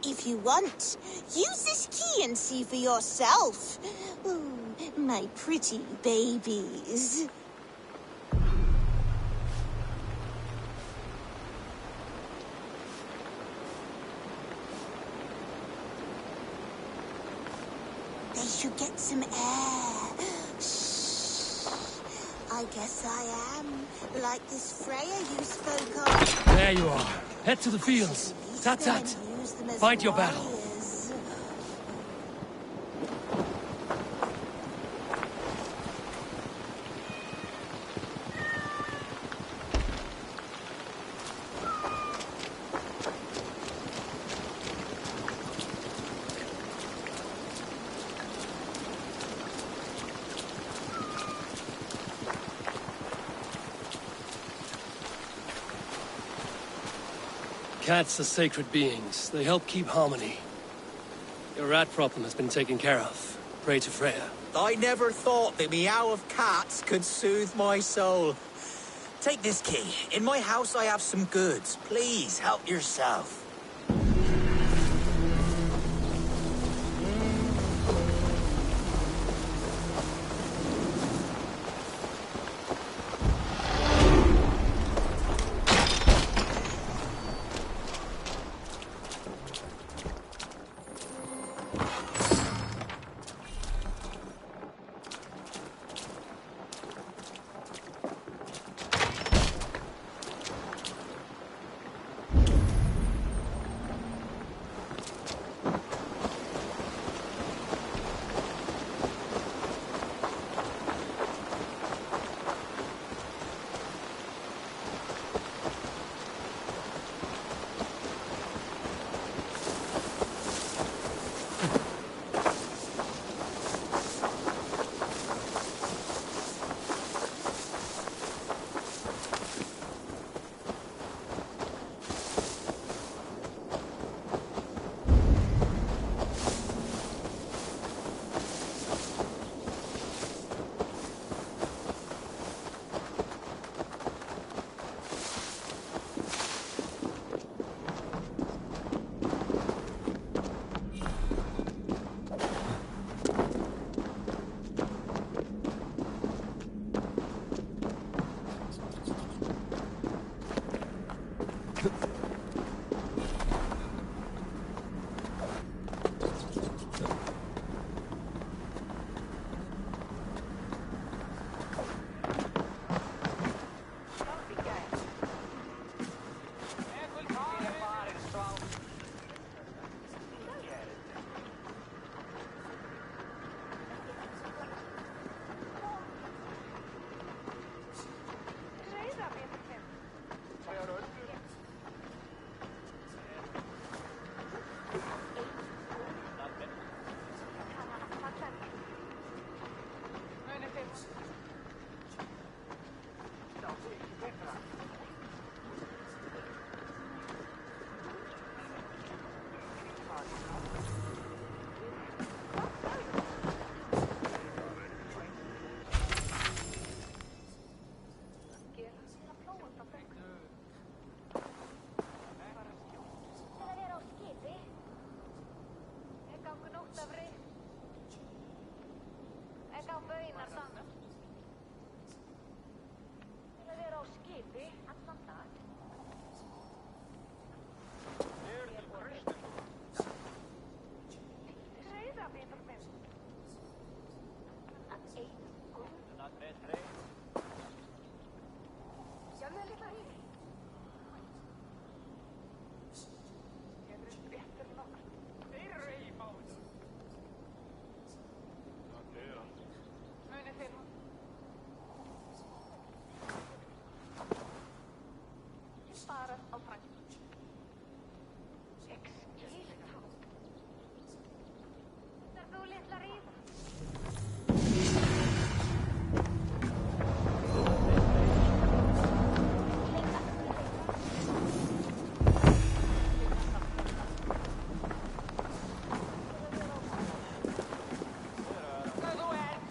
If you want, use this key and see for yourself. Ooh, my pretty babies. They should get some air. Shh. I guess I am like this Freya you spoke of. There you are. Head to the fields. Tat-tat. Fight your battle. Cats are sacred beings. They help keep harmony. Your rat problem has been taken care of. Pray to Freya. I never thought the meow of cats could soothe my soul. Take this key. In my house I have some goods. Please help yourself.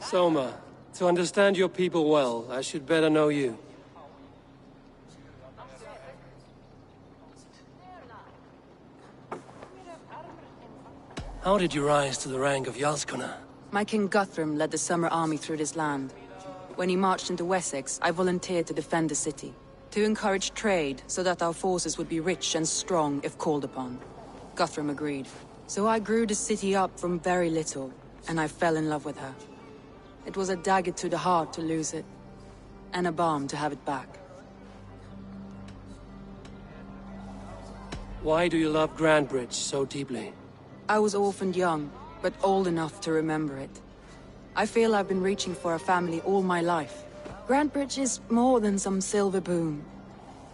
Soma, to understand your people well, I should better know you. How did you rise to the rank of Jarlskona? My king Guthrum led the summer army through this land. When he marched into Wessex, I volunteered to defend the city. To encourage trade, so that our forces would be rich and strong if called upon. Guthrum agreed. So I grew the city up from very little, and I fell in love with her. It was a dagger to the heart to lose it, and a balm to have it back. Why do you love Grandbridge so deeply? I was orphaned young, but old enough to remember it. I feel I've been reaching for a family all my life. Grandbridge is more than some silver boon.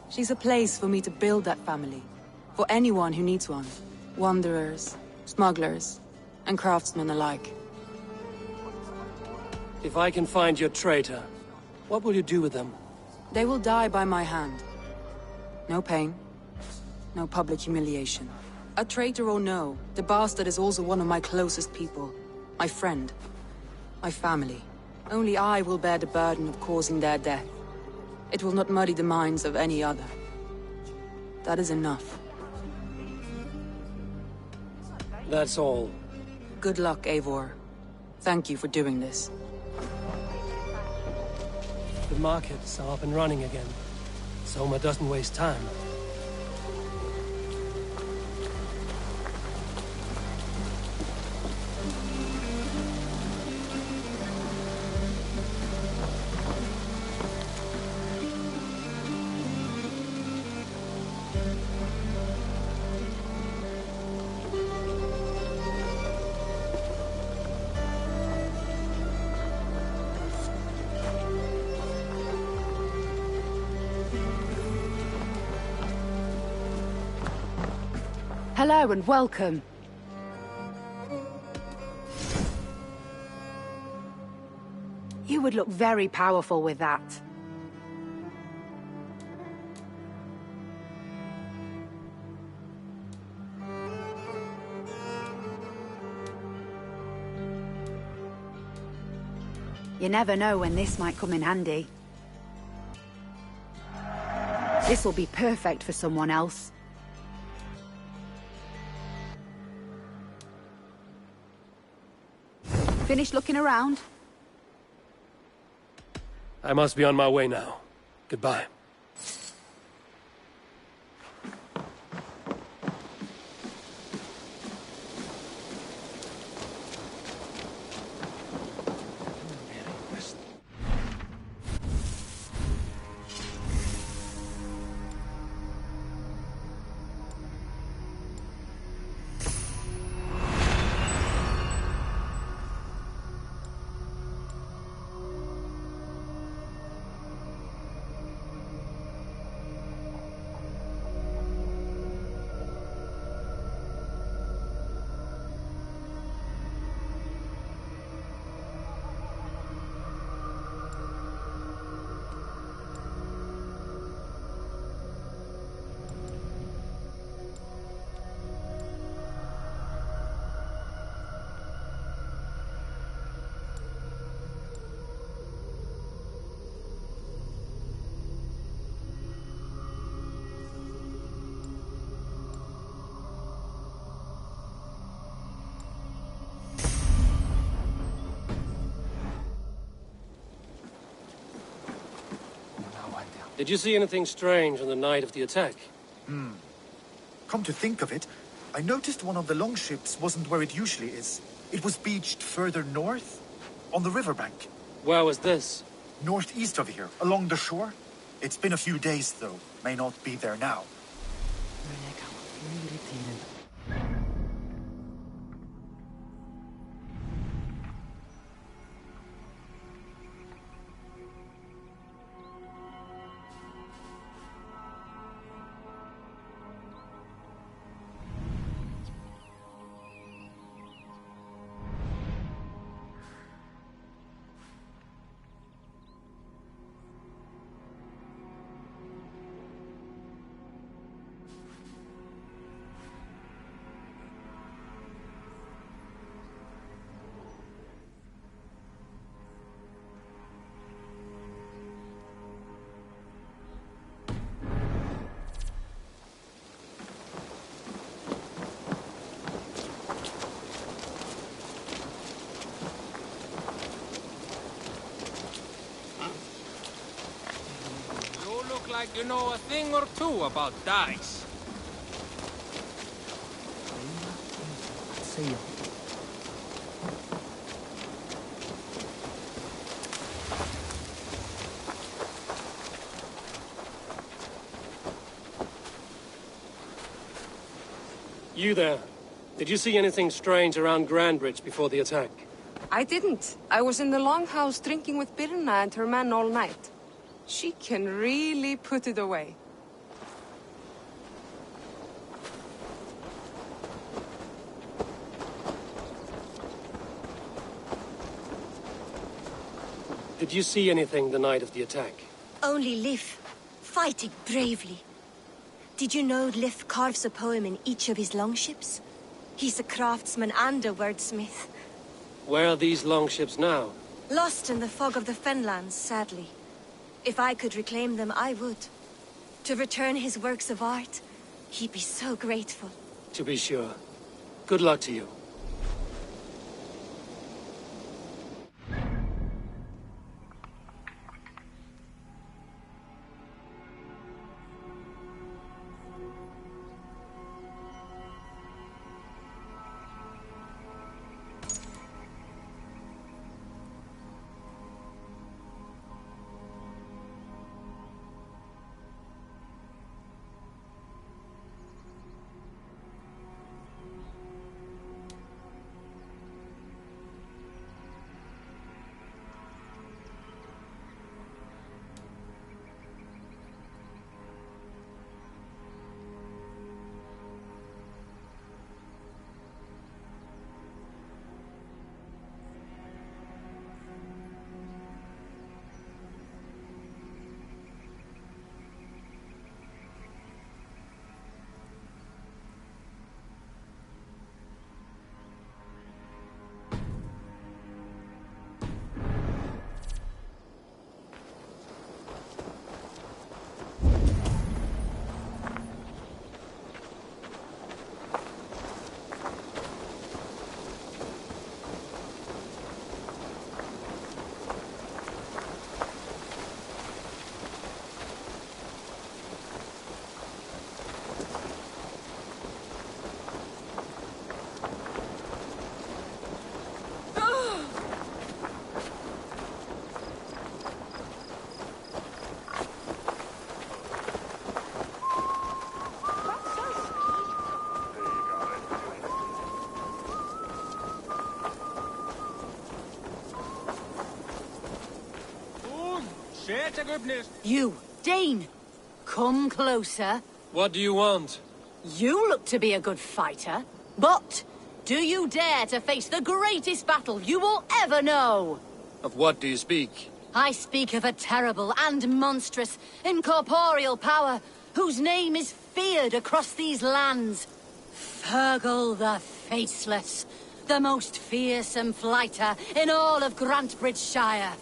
She's a place for me to build that family. For anyone who needs one. Wanderers, smugglers, and craftsmen alike. If I can find your traitor, what will you do with them? They will die by my hand. No pain. No public humiliation. A traitor or no, the bastard is also one of my closest people. My friend. My family. Only I will bear the burden of causing their death. It will not muddy the minds of any other. That is enough. That's all. Good luck, Eivor. Thank you for doing this. The markets are up and running again. Soma doesn't waste time. Hello and welcome. You would look very powerful with that. You never know when this might come in handy. This will be perfect for someone else. Finished looking around? I must be on my way now. Goodbye. Did you see anything strange on the night of the attack? Come to think of it, I noticed one of the longships wasn't where it usually is. It was beached further north, on the riverbank. Where was this? Northeast of here, along the shore. It's been a few days, though. May not be there now. like you know a thing or two about dice. See you. You there. Did you see anything strange around Grandbridge before the attack? I didn't. I was in the longhouse drinking with Birna and her men all night. She can really put it away. Did you see anything the night of the attack? Only Lif, fighting bravely. Did you know Lif carves a poem in each of his longships? He's a craftsman and a wordsmith. Where are these longships now? Lost in the fog of the Fenlands, sadly. If I could reclaim them, I would. To return his works of art, he'd be so grateful. To be sure. Good luck to you. You, Dane! Come closer. What do you want? You look to be a good fighter, but do you dare to face the greatest battle you will ever know? Of what do you speak? I speak of a terrible and monstrous, incorporeal power whose name is feared across these lands. Fergal the Faceless, the most fearsome fighter in all of Grantbridgeshire.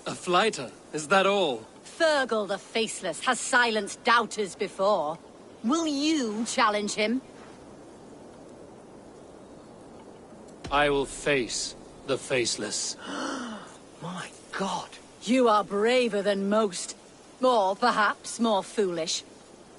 A flighter? Is that all? Fergal the Faceless has silenced doubters before. Will you challenge him? I will face the Faceless. My God. You are braver than most. Or perhaps more foolish.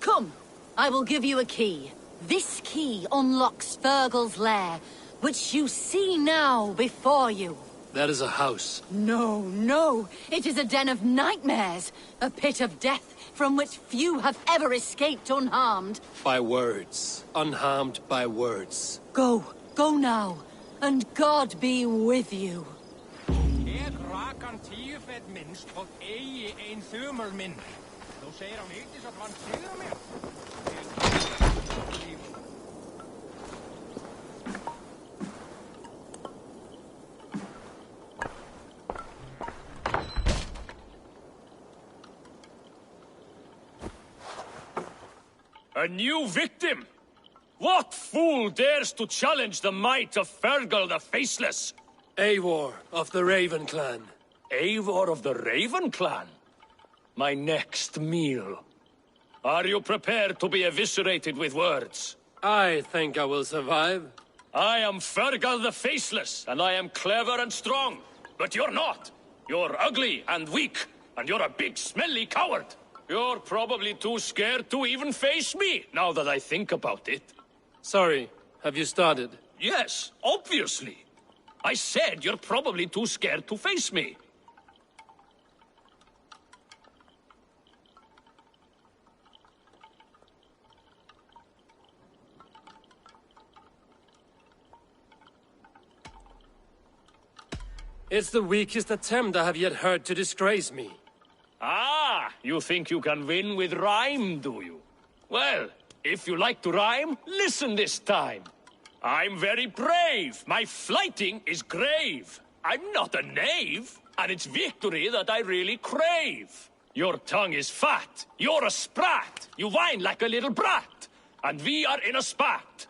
Come, I will give you a key. This key unlocks Fergal's lair, which you see now before you. That is a house. No, no. It is a den of nightmares. A pit of death from which few have ever escaped unharmed. By words. Unharmed by words. Go. Go now. And God be with you. A new victim? What fool dares to challenge the might of Fergal the Faceless? Eivor of the Raven Clan. Eivor of the Raven Clan? My next meal. Are you prepared to be eviscerated with words? I think I will survive. I am Fergal the Faceless, and I am clever and strong. But you're not. You're ugly and weak. And you're a big, smelly coward. You're probably too scared to even face me, now that I think about it. Sorry, have you started? Yes, obviously. I said you're probably too scared to face me. It's the weakest attempt I have yet heard to disgrace me. Ah, you think you can win with rhyme, do you? Well, if you like to rhyme, listen this time. I'm very brave. My flighting is grave. I'm not a knave, and it's victory that I really crave. Your tongue is fat. You're a sprat. You whine like a little brat. And we are in a spat.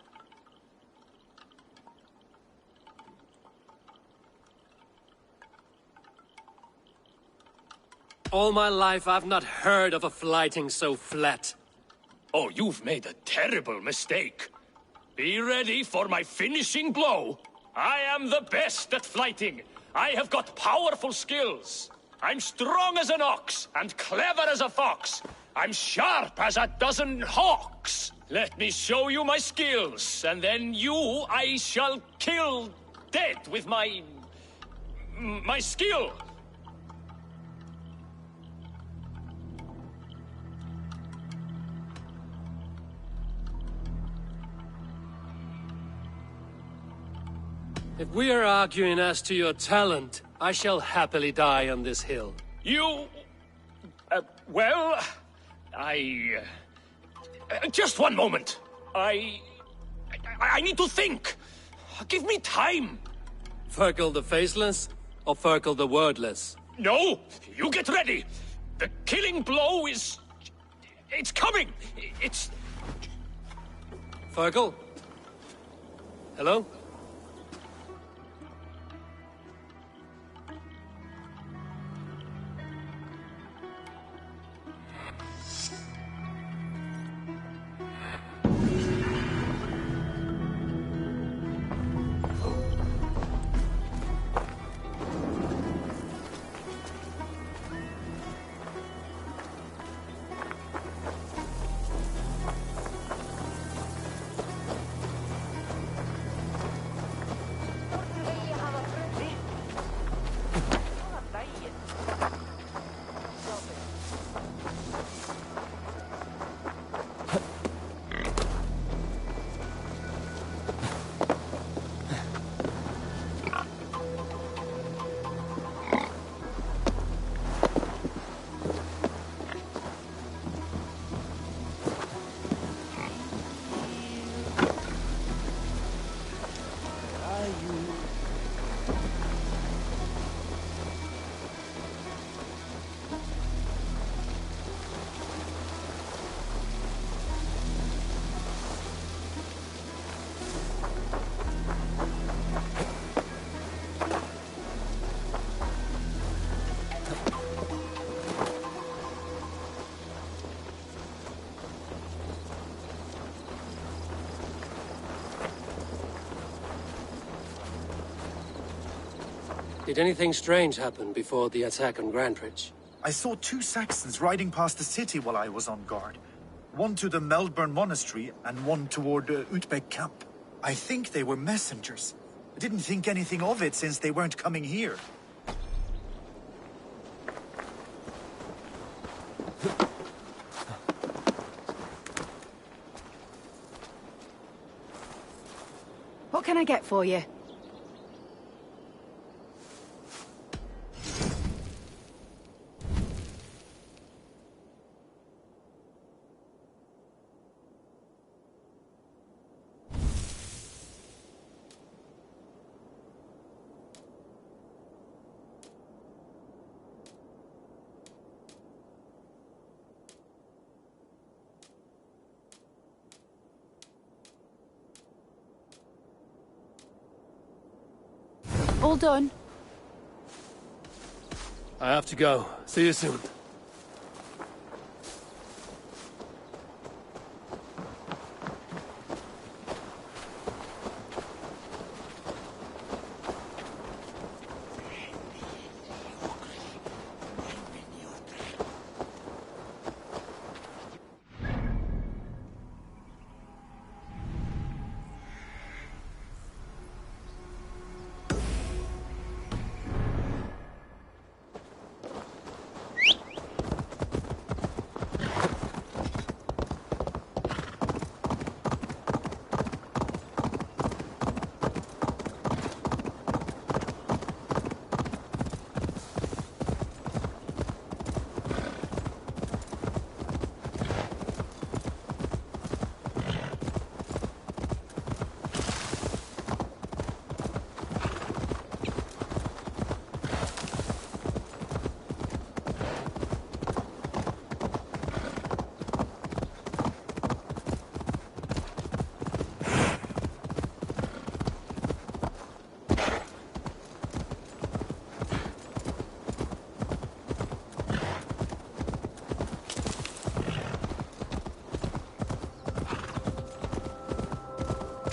All my life I've not heard of a flighting so flat. Oh, you've made a terrible mistake. Be ready for my finishing blow. I am the best at flighting. I have got powerful skills. I'm strong as an ox and clever as a fox. I'm sharp as a dozen hawks. Let me show you my skills, and then you I shall kill dead with my skill. If we are arguing as to your talent, I shall happily die on this hill. You... well... just one moment. I need to think. Give me time. Fergal the Faceless, or Fergal the Wordless? No! You get ready! The killing blow is... it's coming! It's... Fergal? Hello? Did anything strange happen before the attack on Grantridge? I saw 2 Saxons riding past the city while I was on guard. One to the Melbourne Monastery and one toward Utbeck Camp. I think they were messengers. I didn't think anything of it since they weren't coming here. What can I get for you? All done. I have to go. See you soon.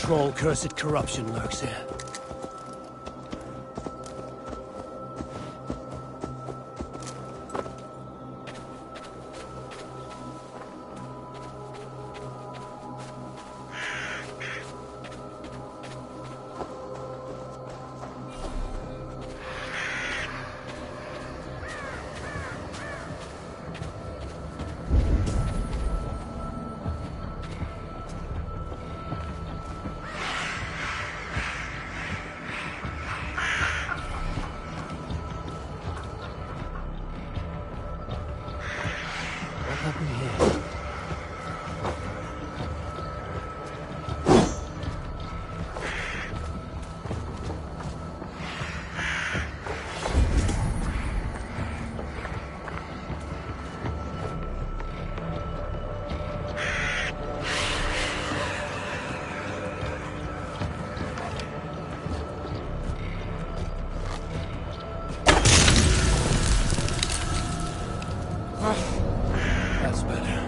troll-cursed corruption lurks here. That's better.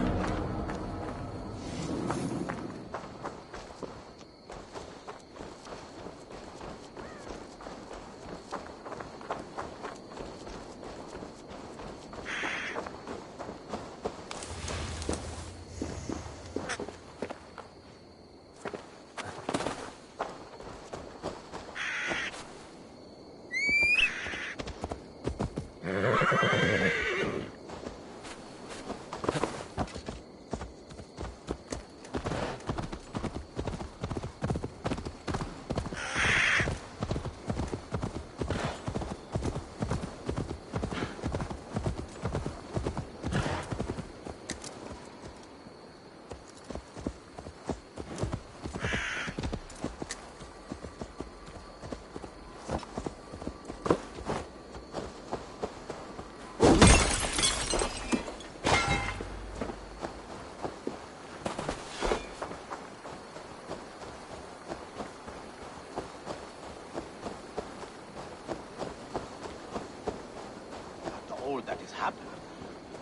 That is happening.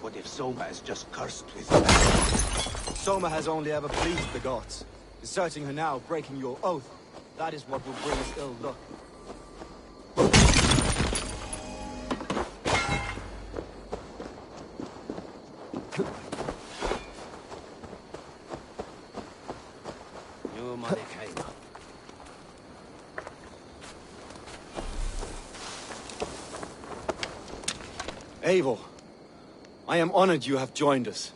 What if Soma is just cursed with... Soma has only ever pleased the gods. Deserting her now, breaking your oath, that is what will bring us ill luck. Eivor, I am honored you have joined us.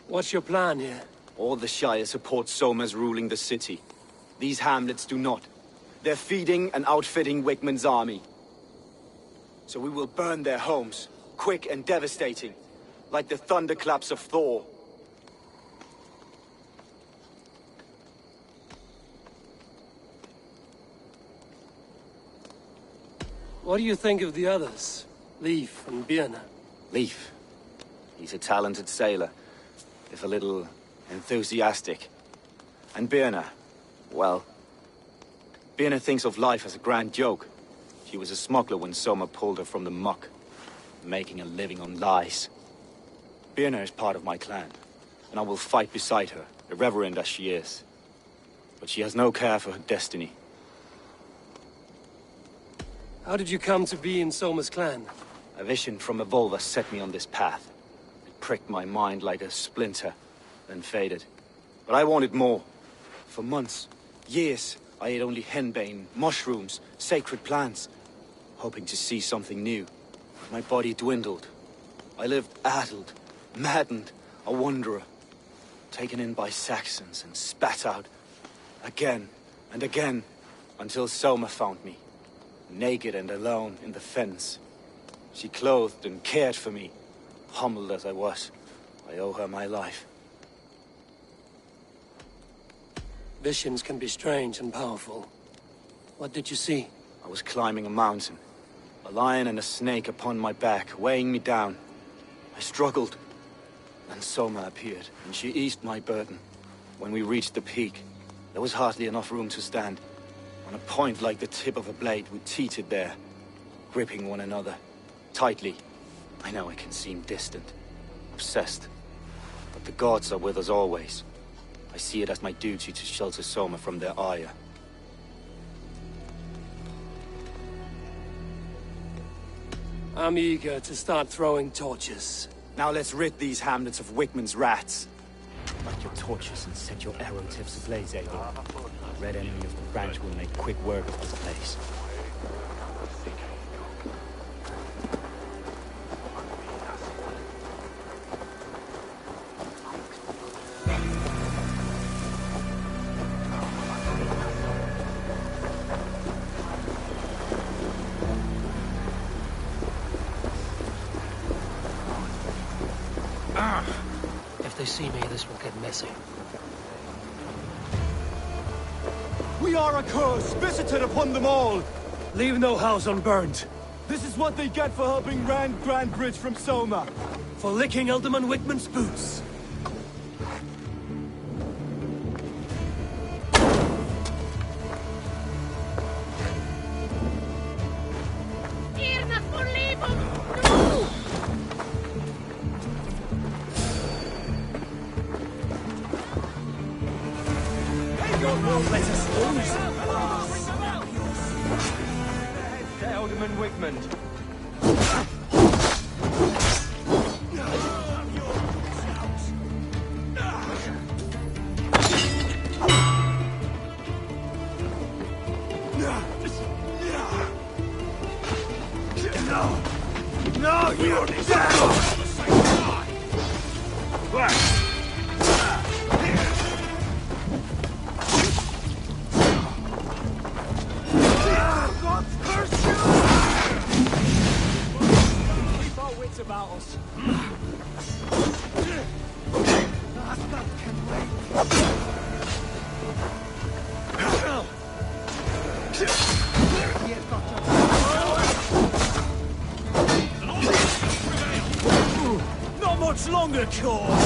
What's your plan here? All the Shire support Soma's ruling the city. These hamlets do not. They're feeding and outfitting Wigmund's army. So we will burn their homes, quick and devastating, like the thunderclaps of Thor. What do you think of the others? Leif and Birna? Leif. He's a talented sailor, if a little enthusiastic. And Birna, well... Birna thinks of life as a grand joke. She was a smuggler when Soma pulled her from the muck, making a living on lies. Birna is part of my clan, and I will fight beside her, irreverent as she is. But she has no care for her destiny. How did you come to be in Soma's clan? A vision from Evolva set me on this path. It pricked my mind like a splinter, then faded. But I wanted more. For months, years, I ate only henbane, mushrooms, sacred plants, hoping to see something new. My body dwindled. I lived addled, maddened, a wanderer, taken in by Saxons and spat out again and again, until Soma found me, naked and alone in the fens. She clothed and cared for me. Humbled as I was, I owe her my life. Visions can be strange and powerful. What did you see? I was climbing a mountain. A lion and a snake upon my back, weighing me down. I struggled. Then Soma appeared, and she eased my burden. When we reached the peak, there was hardly enough room to stand. On a point like the tip of a blade, we teetered there, gripping one another. Tightly. I know it can seem distant, obsessed. But the gods are with us always. I see it as my duty to shelter Soma from their ire. I'm eager to start throwing torches. Now let's rid these hamlets of Wickman's rats. Light your torches and set your arrow tips ablaze, Eivor. The red enemy of the branch will make quick work of this place. If they see me, this will get messy. We are a curse visited upon them all! Leave no house unburned. This is what they get for helping Rand Grantbridge from Soma. For licking Alderman Wickman's boots. Alderman Wickman. No, you're dead! About us. Not much longer, Core!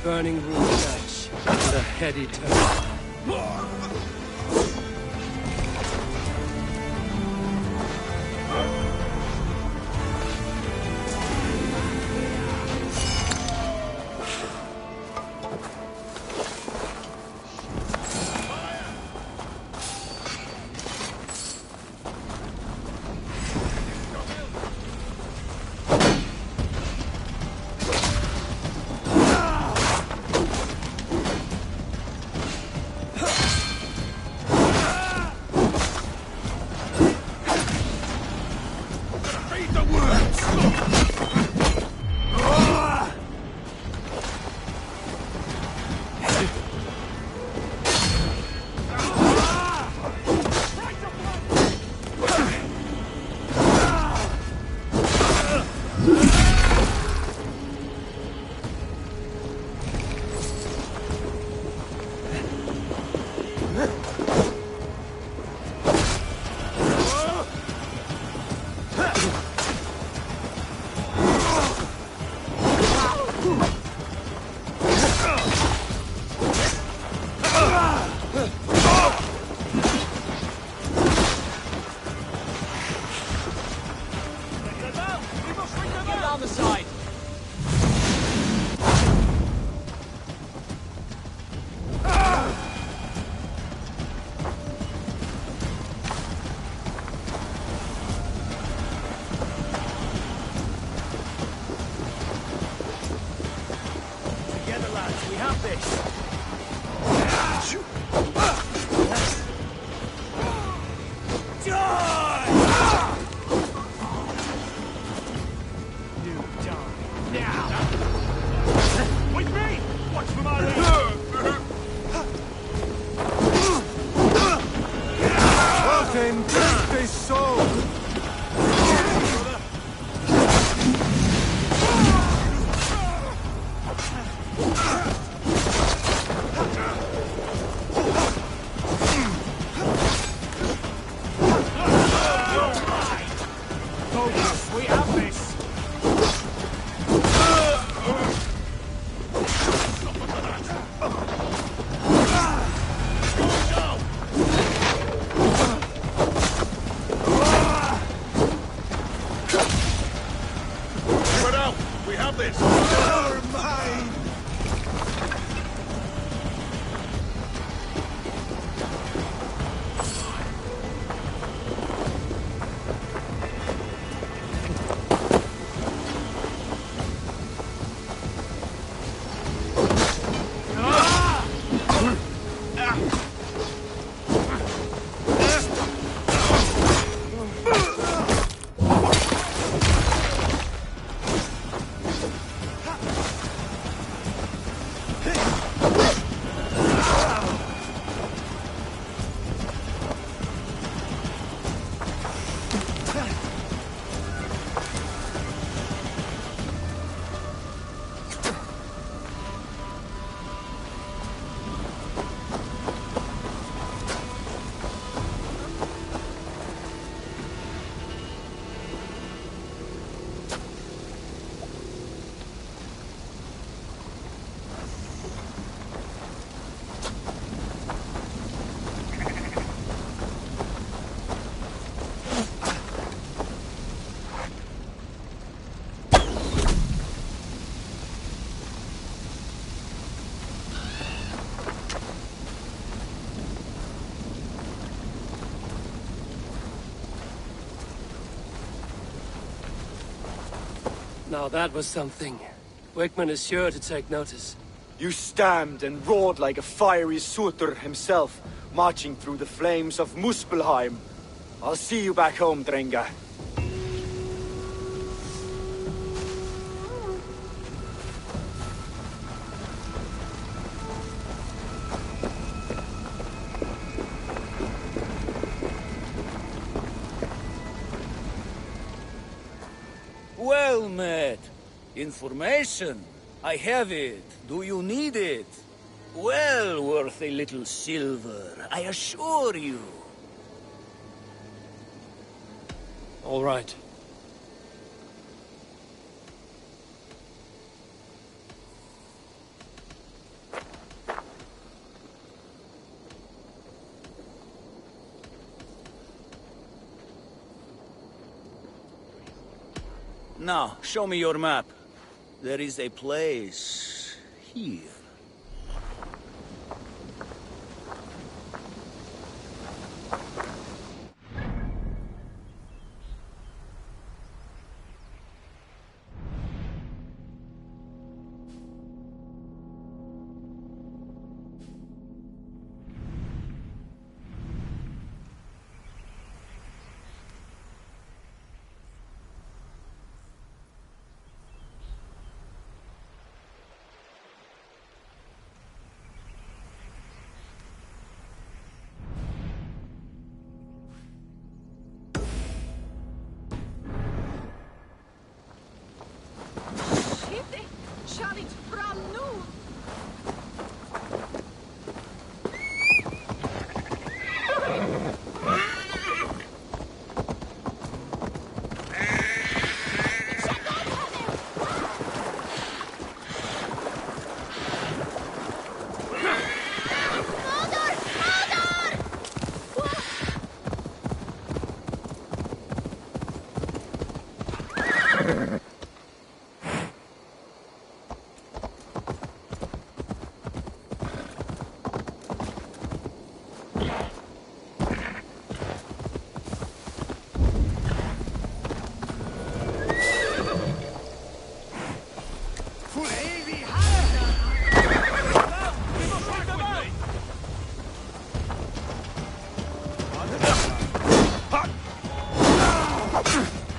Burning room match and a heady turn. Then take this soul! Focus, we have this! Spread out! We have this! You're mine! Now that was something. Wickman is sure to take notice. You stamped and roared like a fiery Surtur himself, marching through the flames of Muspelheim. I'll see you back home, Drenga. Well met. Information. I have it. Do you need it? Well worth a little silver, I assure you. All right. Now, show me your map. There is a place here.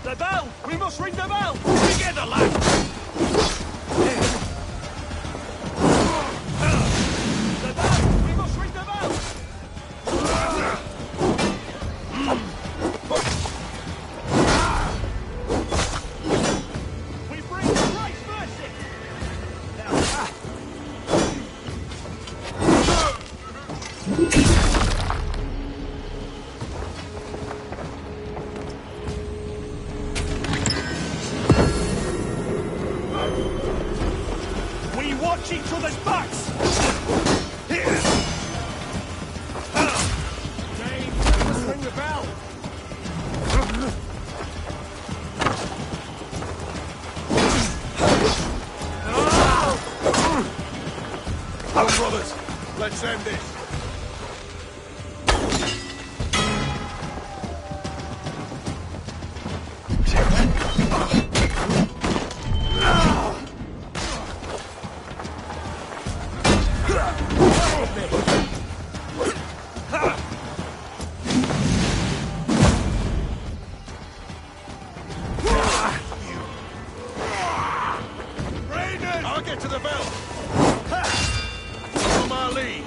The bell! We must ring the bell! Together, lad! The bell! We must ring the bell! end this. I'll get to the belt. On my lead.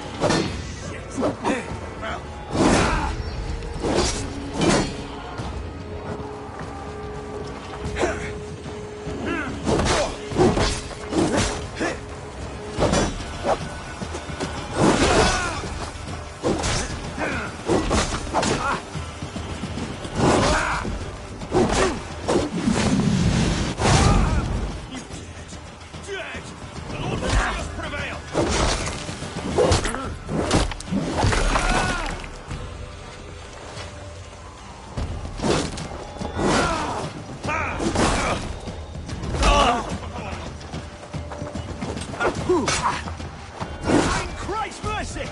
Well. Christ mercy!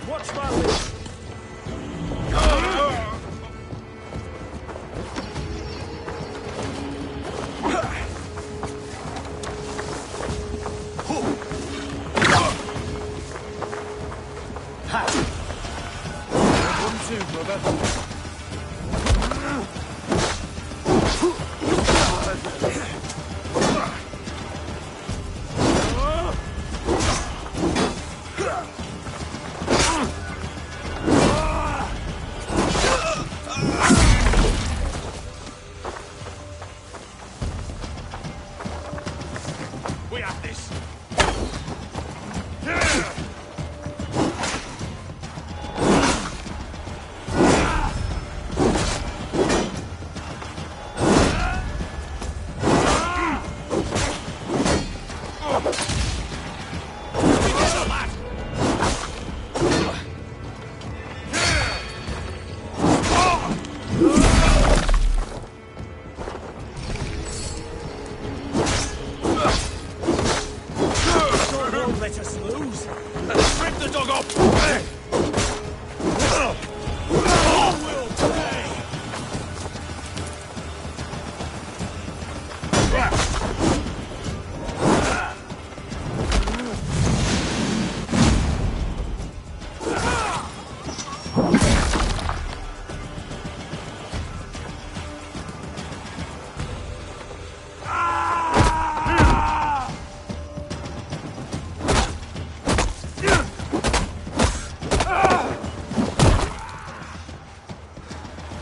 Watch my lips. One, two, brother. We have this. Don't let us lose. Rip the dog off. All will pay.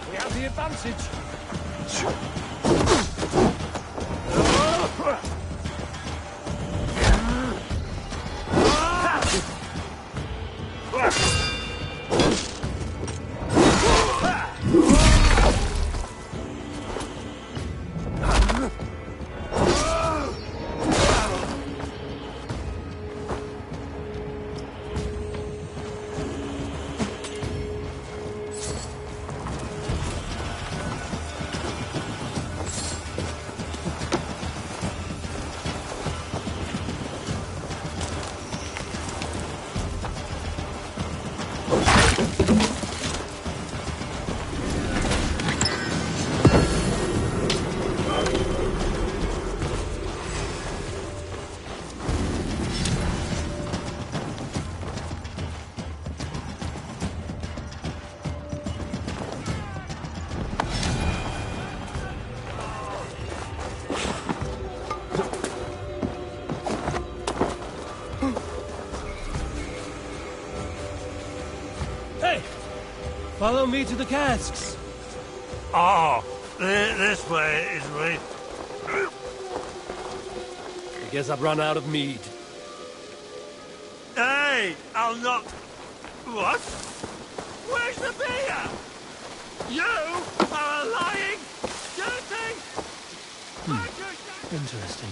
We have the advantage. Hey! Follow me to the casks. Oh, this way is way. I guess I've run out of mead. Hey, I'll not. What? Where's the beer? You are a lying, dirty. Interesting.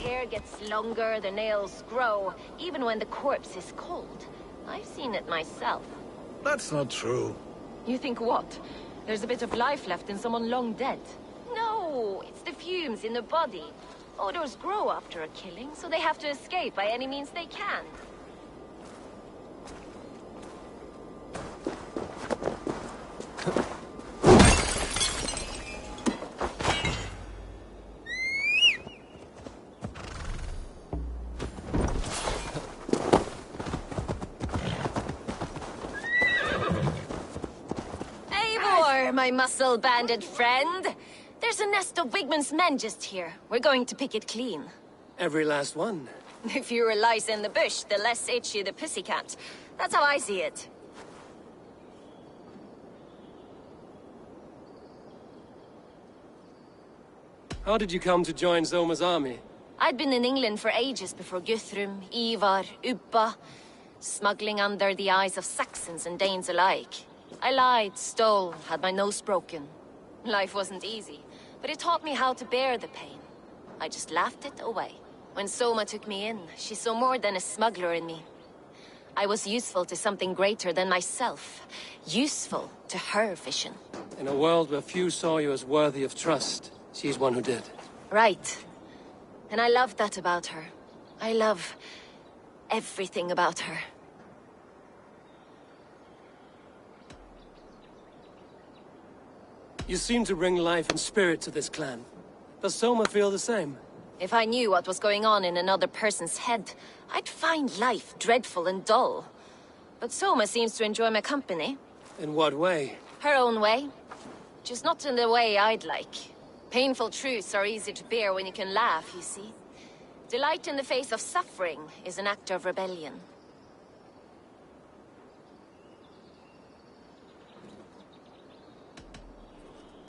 hair gets longer, the nails grow, even when the corpse is cold. I've seen it myself. That's not true. You think what? There's a bit of life left in someone long dead? No, it's the fumes in the body. Odors grow after a killing, so they have to escape by any means they can. My muscle-banded friend. There's a nest of Wigman's men just here. We're going to pick it clean. Every last one. The fewer lice in the bush, the less itchy the pussycat. That's how I see it. How did you come to join Zoma's army? I'd been in England for ages before Guthrum, Ivar, Ubba, smuggling under the eyes of Saxons and Danes alike. I lied, stole, had my nose broken. Life wasn't easy, but it taught me how to bear the pain. I just laughed it away. When Soma took me in, she saw more than a smuggler in me. I was useful to something greater than myself. Useful to her vision. In a world where few saw you as worthy of trust, she's one who did. Right. And I love that about her. I love everything about her. You seem to bring life and spirit to this clan. Does Soma feel the same? If I knew what was going on in another person's head, I'd find life dreadful and dull. But Soma seems to enjoy my company. In what way? Her own way. Just not in the way I'd like. Painful truths are easy to bear when you can laugh, you see. Delight in the face of suffering is an act of rebellion.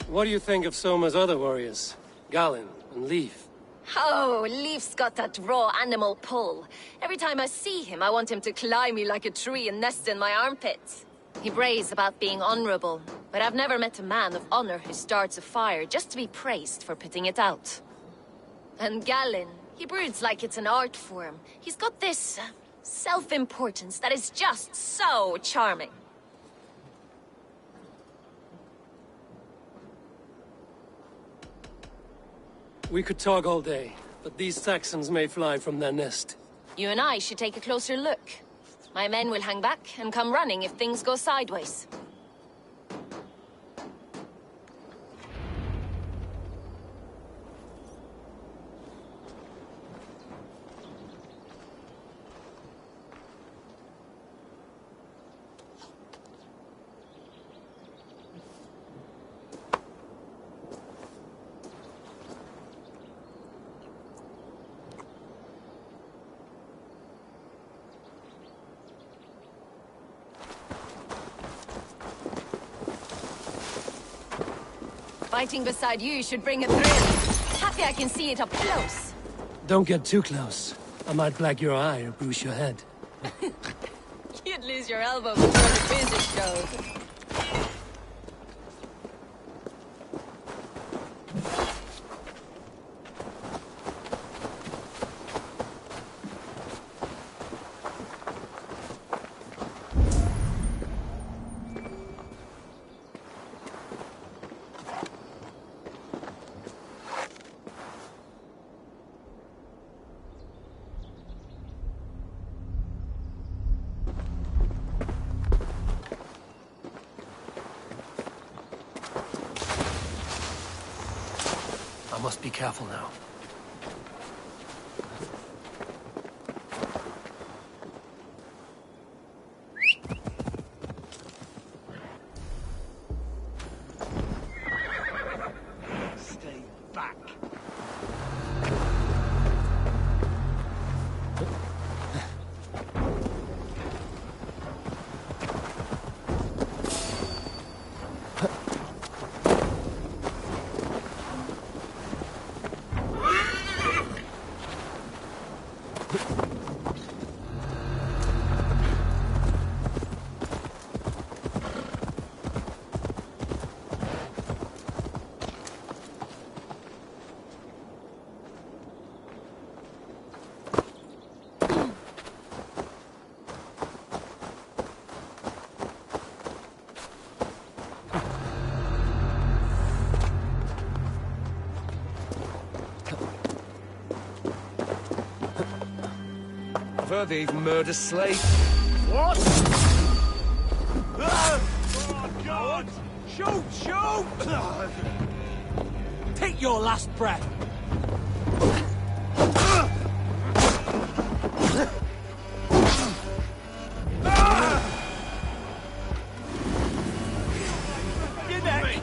What do you think of Soma's other warriors? Galen and Leif? Oh, Leif's got that raw animal pull. Every time I see him, I want him to climb me like a tree and nest in my armpits. He brays about being honorable, but I've never met a man of honor who starts a fire just to be praised for putting it out. And Galen, he broods like it's an art form. He's got this self-importance that is just so charming. We could talk all day, but these Saxons may fly from their nest. You and I should take a closer look. My men will hang back and come running if things go sideways. Fighting beside you should bring a thrill. Happy I can see it up close. Don't get too close. I might black your eye or bruise your head. You'd lose your elbow before the music showed. I must be careful now. Stay back. Remember, they've murdered slaves. What? Oh, God! Shoot! Shoot! Take your last breath. Your neck.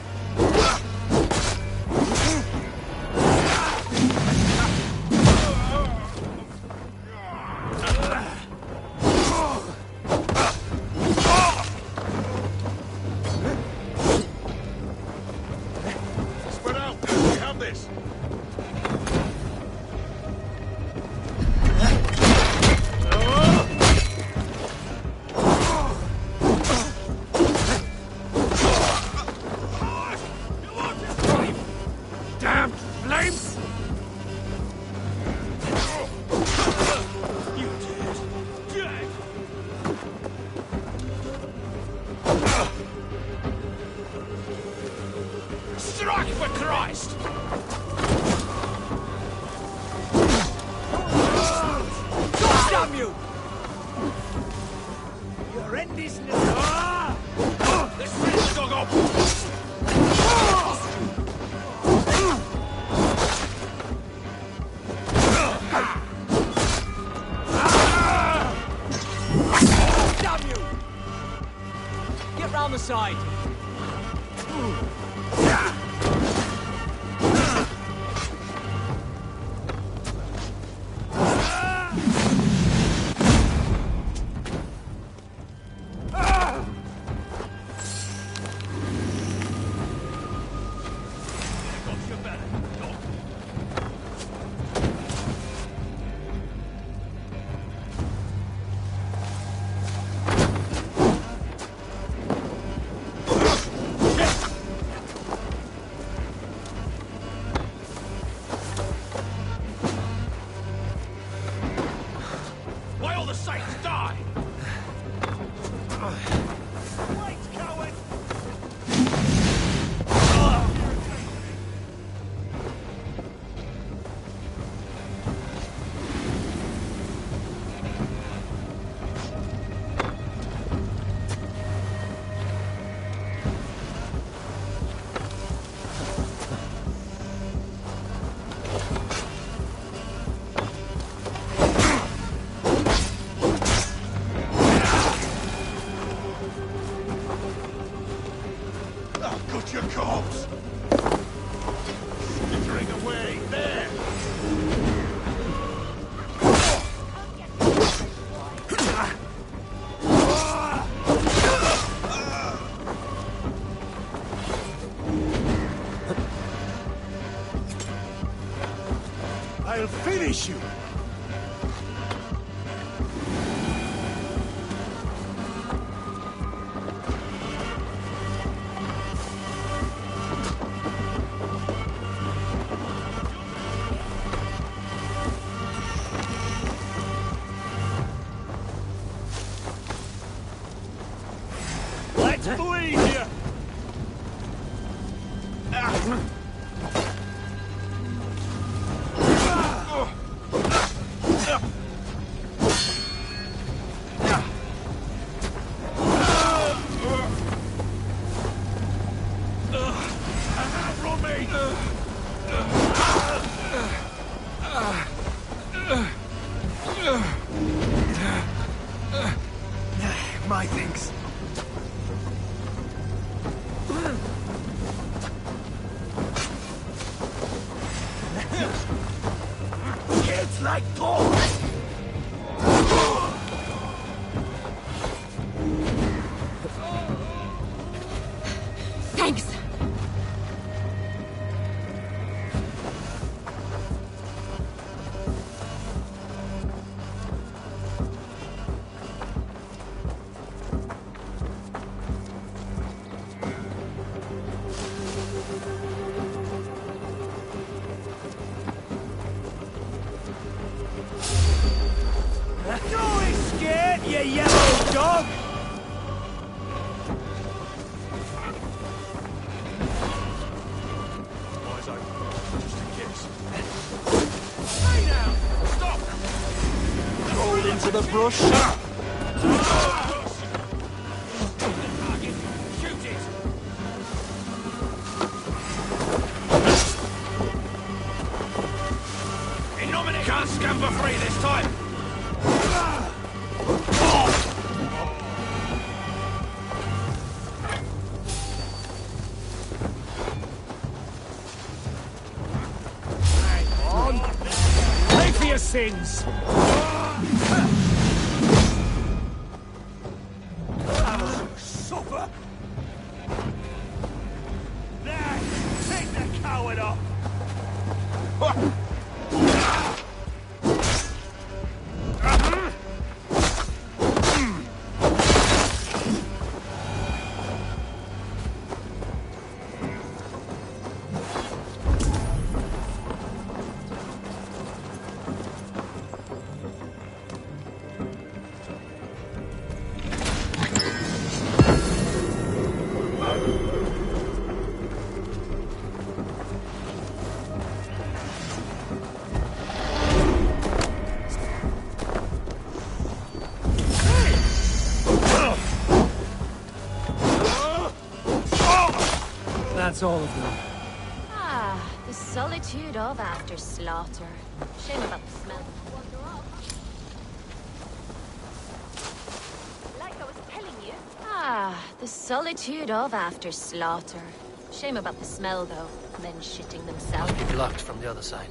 Spread out. We have this. Damn flames! You dead. Strike for Christ! God damn you! Your end is now. Let's finish the dog off! Damn you! Get round the side. Why all the saints die? Wait, coward! I've got your corpse! Skittering away, there! I'll finish you. Let's bleed here! From me! My thanks. Kids like dogs! Thanks. Don't be scared, you yellow dog! Eyes open, just in case. Hey now! Stop! Roll into into the brush. Can't scamper free this time! Hang on! Pay for your sins! Suffer! There! Take the coward off! That's all of them. Ah, the solitude of after slaughter. Shame about the smell. Like I was telling you. Ah, the solitude of after slaughter. Shame about the smell, though. Men shitting themselves. Blocked from the other side.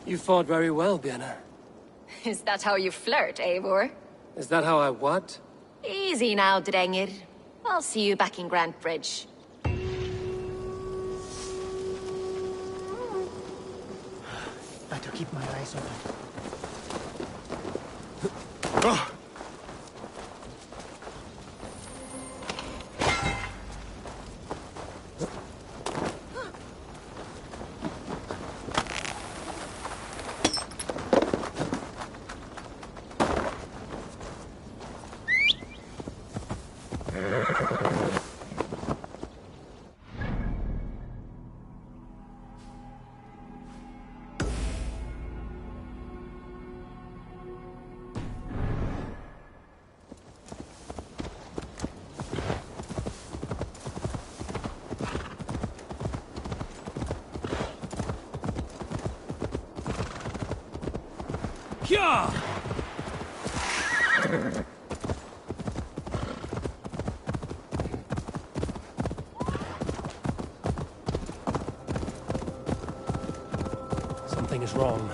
You fought very well, Bianna. Is that how you flirt, Eivor? Is that how I what? Easy now, Drengir. I'll see you back in Grant Bridge. Better keep my eyes open. Yeah! is wrong.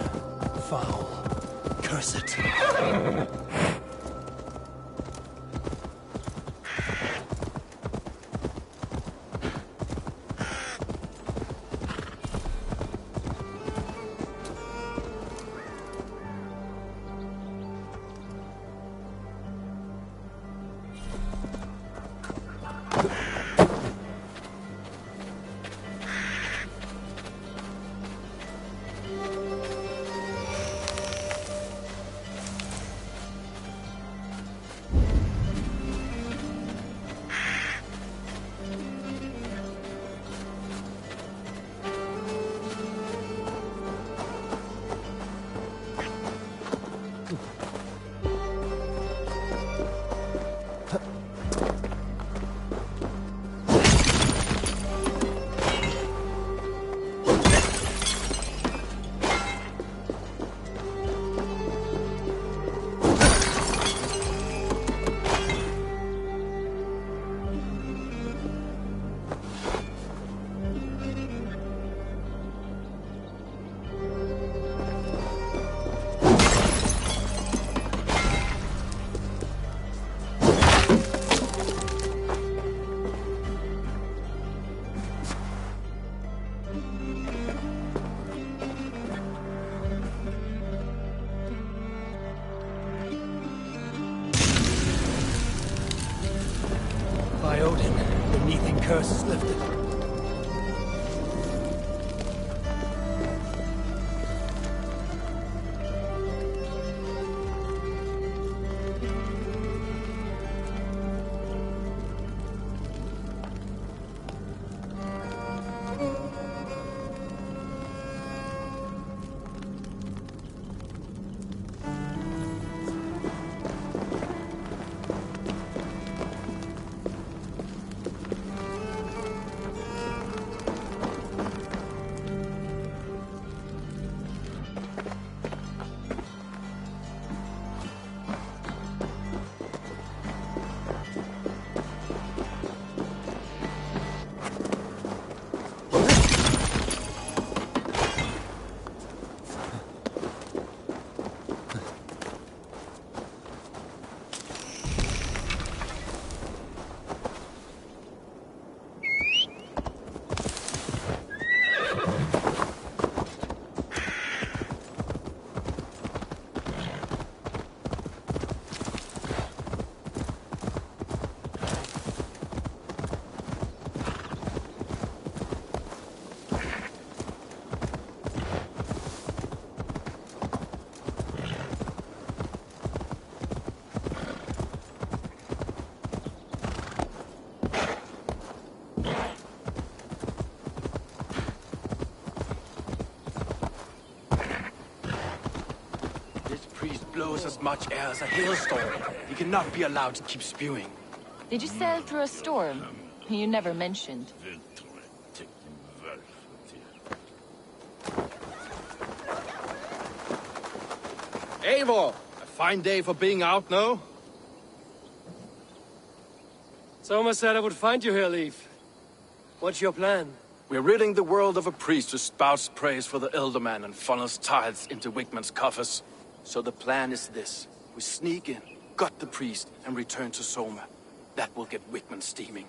Foul. Curse it. By Odin, the Neething curse is lifted. Blows as much air as a hailstorm. He cannot be allowed to keep spewing. Did you sail through a storm? You never mentioned. Eivor! A fine day for being out, no? Soma said I would find you here, Leif. What's your plan? We're ridding the world of a priest who spouts praise for the Elderman and funnels tithes into Wigman's coffers. So the plan is this. We sneak in, gut the priest, and return to Soma. That will get Wigman steaming.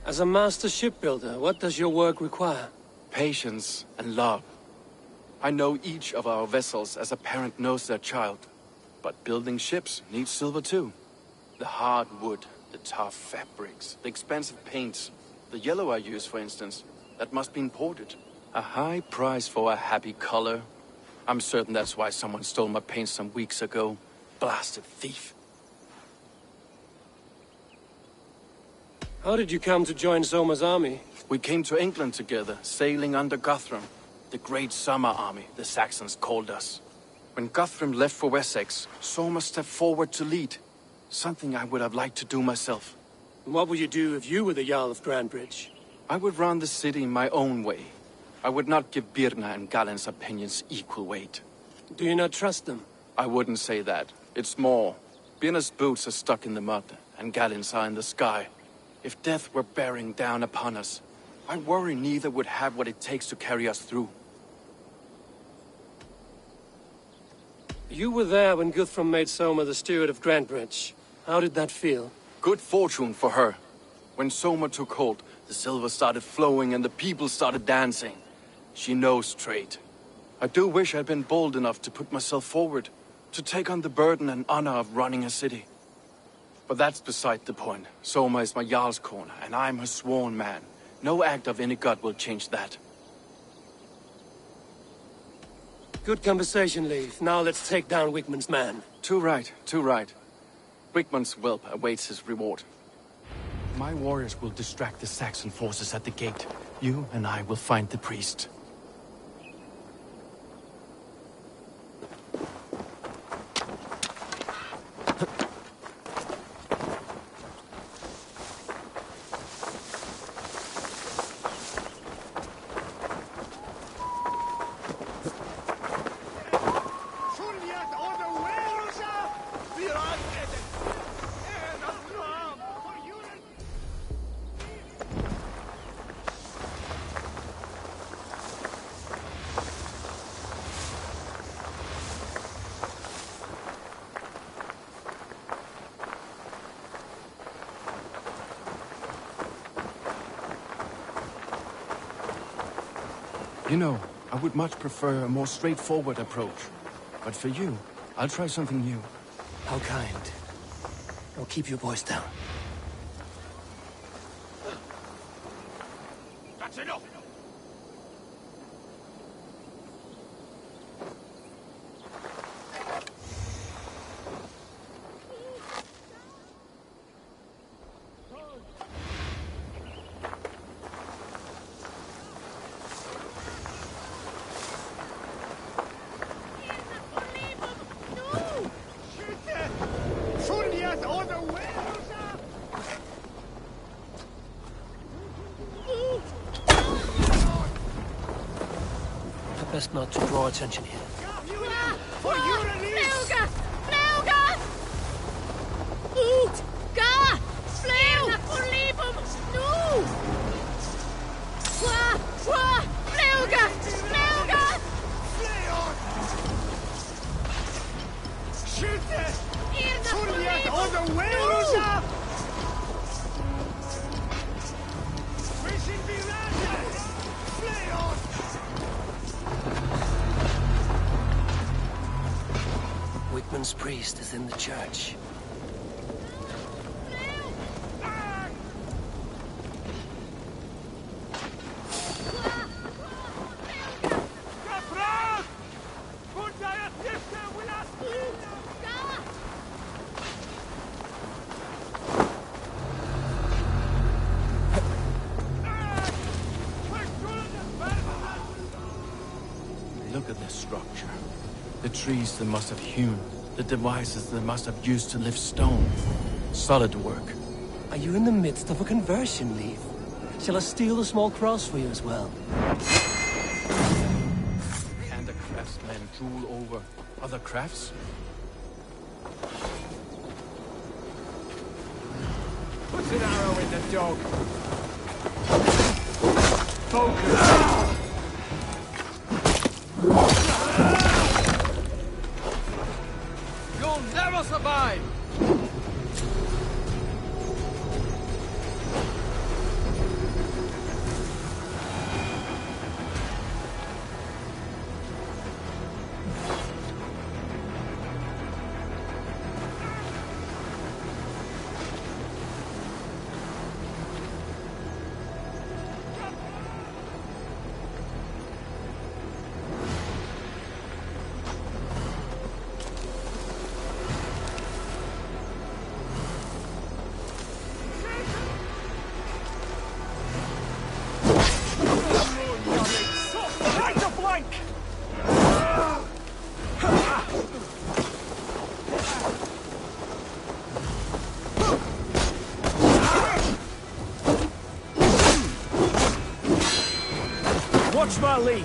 As a master shipbuilder, what does your work require? Patience and love. I know each of our vessels as a parent knows their child. But building ships needs silver too. The hard wood, the tough fabrics, the expensive paints. The yellow I use, for instance, that must be imported. A high price for a happy color. I'm certain that's why someone stole my paint some weeks ago. Blasted thief. How did you come to join Soma's army? We came to England together, sailing under Guthrum. The Great Summer Army, the Saxons called us. When Guthrum left for Wessex, Soma stepped forward to lead. Something I would have liked to do myself. And what would you do if you were the Jarl of Grandbridge? I would run the city my own way. I would not give Birna and Galen's opinions equal weight. Do you not trust them? I wouldn't say that. It's more. Birna's boots are stuck in the mud, and Galen's are in the sky. If death were bearing down upon us, I worry neither would have what it takes to carry us through. You were there when Guthrum made Soma the steward of Grantebridge. How did that feel? Good fortune for her. When Soma took hold, the silver started flowing and the people started dancing. She knows trade. I do wish I'd been bold enough to put myself forward, to take on the burden and honor of running a city. But that's beside the point. Soma is my Jarl's corner, and I'm her sworn man. No act of any god will change that. Good conversation, Leif. Now let's take down Wigmund's man. Too right, too right. Wigmund's whelp awaits his reward. My warriors will distract the Saxon forces at the gate. You and I will find the priest. You know, I would much prefer a more straightforward approach. But for you, I'll try something new. How kind. I'll keep your voice down. That's enough! Best not to draw attention here. For Melga! Melga! Ut! Ga! Fleu! For libum! Nu! Qua! Qua! Melga! Melga! Skjuter! Tulliet on the wheels! Wigmund's priest is in the church. Look at this structure. The trees they must have hewn. The devices they must have used to lift stone. Solid work. Are you in the midst of a conversion, Leif? Shall I steal the small cross for you as well? Can the craftsmen drool over other crafts? Put an arrow in the dog. Focus! You'll never survive! Watch my lead!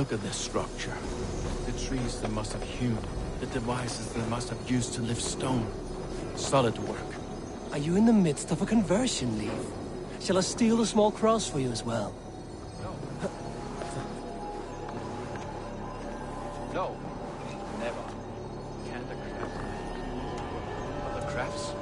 Look at this structure. The trees they must have hewn. The devices they must have used to lift stone. Solid work. Are you in the midst of a conversion, Leaf? Shall I steal the small cross for you as well? No. Never. Can't accept. Other crafts?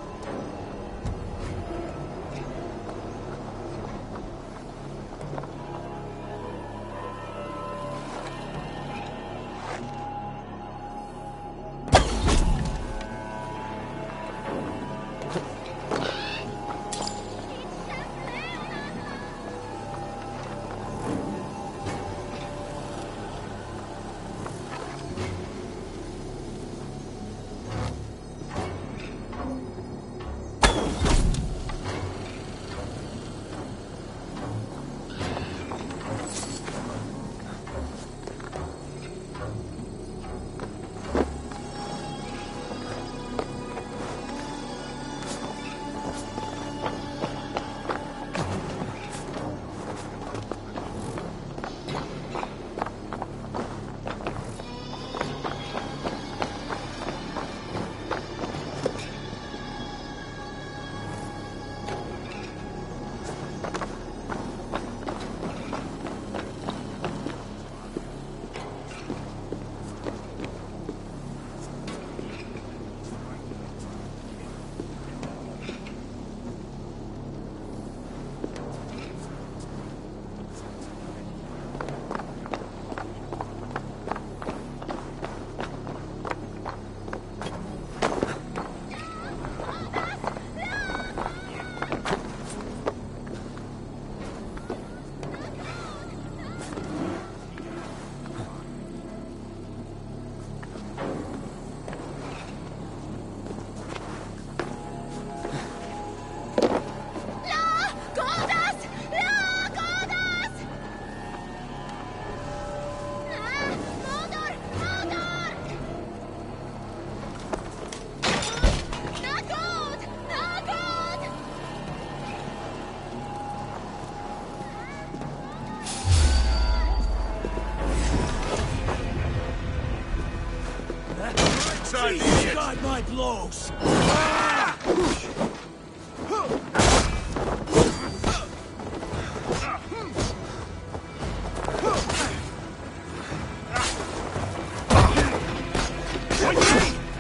Please guide my blows!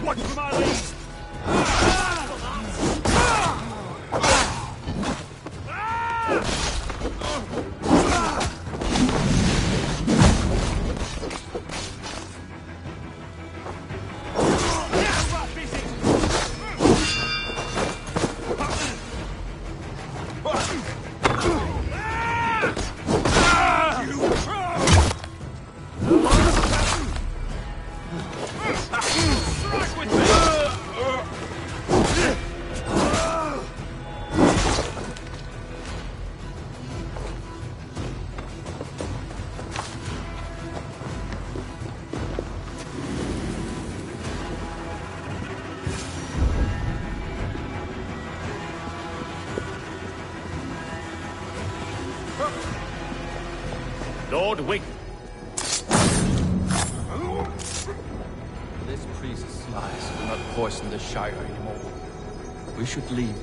Watch for my lead! Lord Wig. This priest's lies will not poison the Shire anymore. We should leave.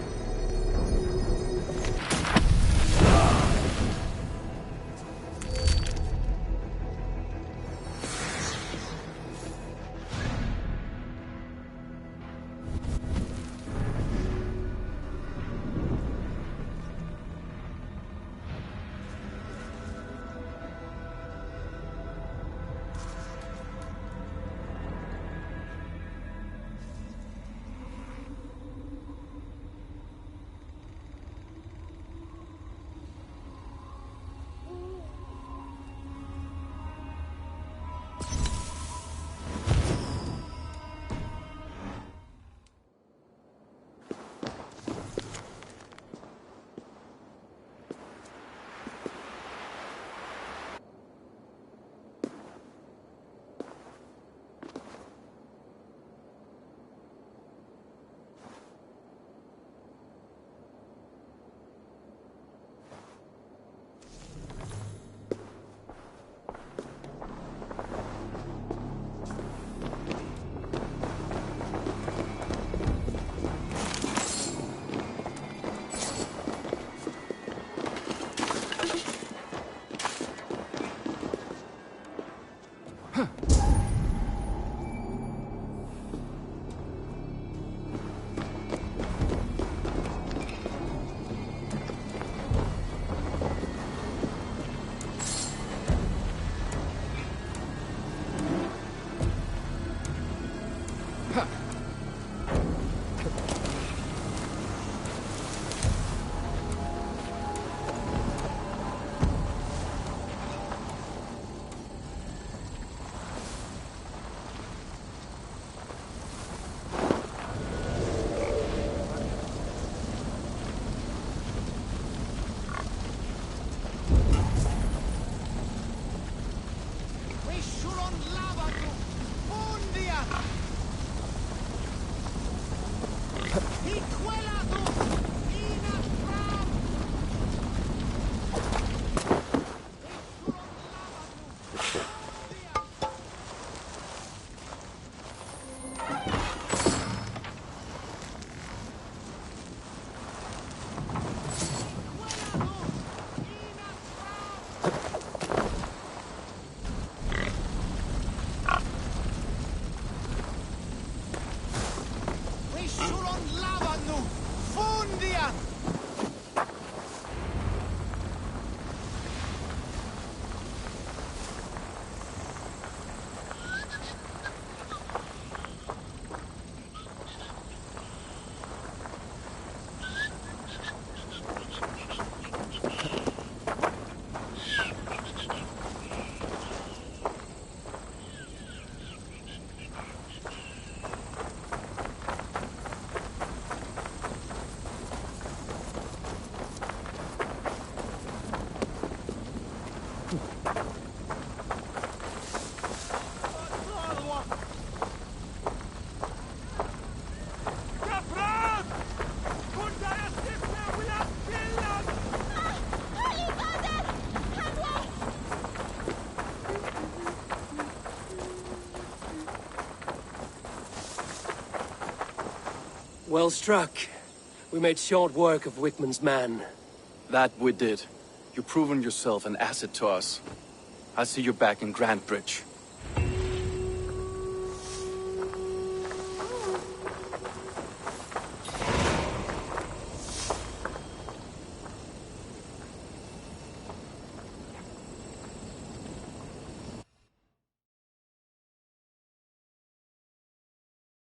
Well struck. We made short work of Wickman's man. That we did. You've proven yourself an asset to us. I'll see you back in Grantbridge.